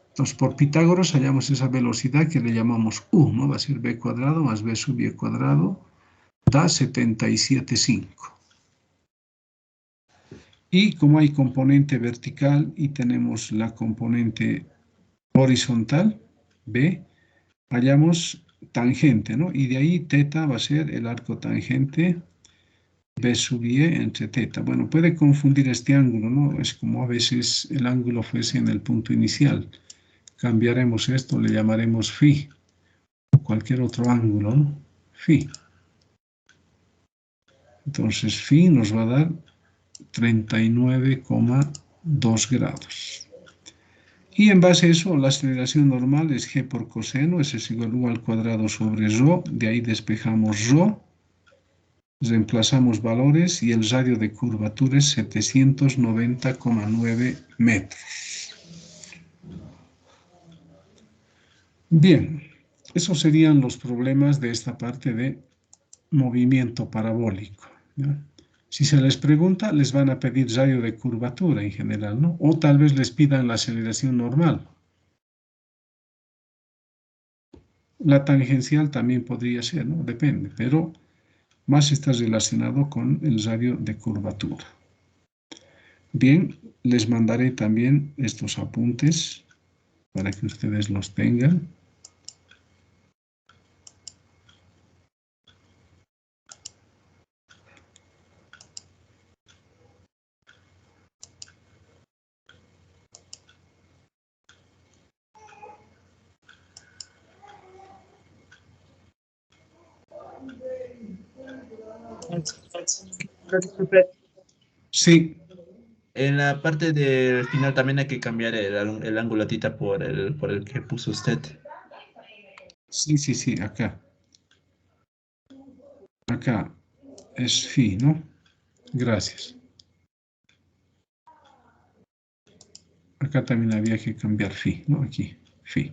Entonces, por Pitágoras hallamos esa velocidad que le llamamos U, ¿no? Va a ser V cuadrado más V sub Y cuadrado, da 77,5. Y como hay componente vertical y tenemos la componente horizontal, B, hallamos tangente, ¿no? Y de ahí teta va a ser el arco tangente B sub Y entre teta. Bueno, puede confundir este ángulo, ¿no? Es como a veces el ángulo fuese en el punto inicial. Cambiaremos esto, le llamaremos phi, o cualquier otro ángulo, ¿no? Phi. Entonces, phi nos va a dar 39,2 grados. Y en base a eso, la aceleración normal es g por coseno, eso es igual a U al cuadrado sobre rho, de ahí despejamos rho, reemplazamos valores y el radio de curvatura es 790,9 metros. Bien, esos serían los problemas de esta parte de movimiento parabólico, ¿ya? Si se les pregunta, les van a pedir radio de curvatura en general, ¿no? O tal vez les pidan la aceleración normal. La tangencial también podría ser, ¿no? Depende, pero más está relacionado con el radio de curvatura. Bien, les mandaré también estos apuntes para que ustedes los tengan. Disculpe, Sí, en la parte del final también hay que cambiar el ángulo tita por el que puso usted. sí, acá. Acá es phi, ¿no? Gracias. Acá también había que cambiar phi, ¿no? Aquí, phi.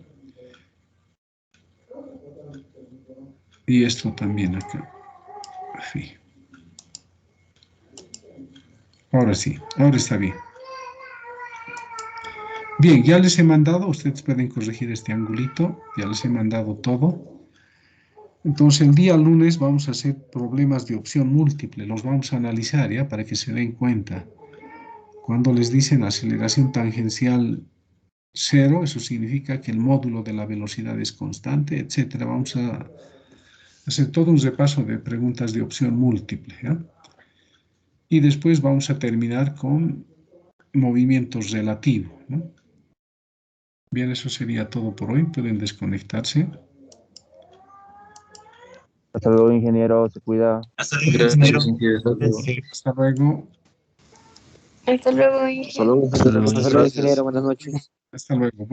Y esto también acá, phi. Ahora sí, ahora está bien. Bien, ya les he mandado, ustedes pueden corregir este angulito, ya les he mandado todo. Entonces el día lunes vamos a hacer problemas de opción múltiple, los vamos a analizar ya para que se den cuenta. Cuando les dicen aceleración tangencial 0, eso significa que el módulo de la velocidad es constante, etcétera. Vamos a hacer todo un repaso de preguntas de opción múltiple, ¿ya? Y después vamos a terminar con movimientos relativos, ¿no? Bien, eso sería todo por hoy. Pueden desconectarse. Hasta luego, ingeniero, se cuida. Hasta luego, ingeniero. Gracias, ingeniero. Hasta luego. Hasta luego. Hasta luego, Hasta luego, Hasta luego, ingeniero. ingeniero, buenas noches. Hasta luego.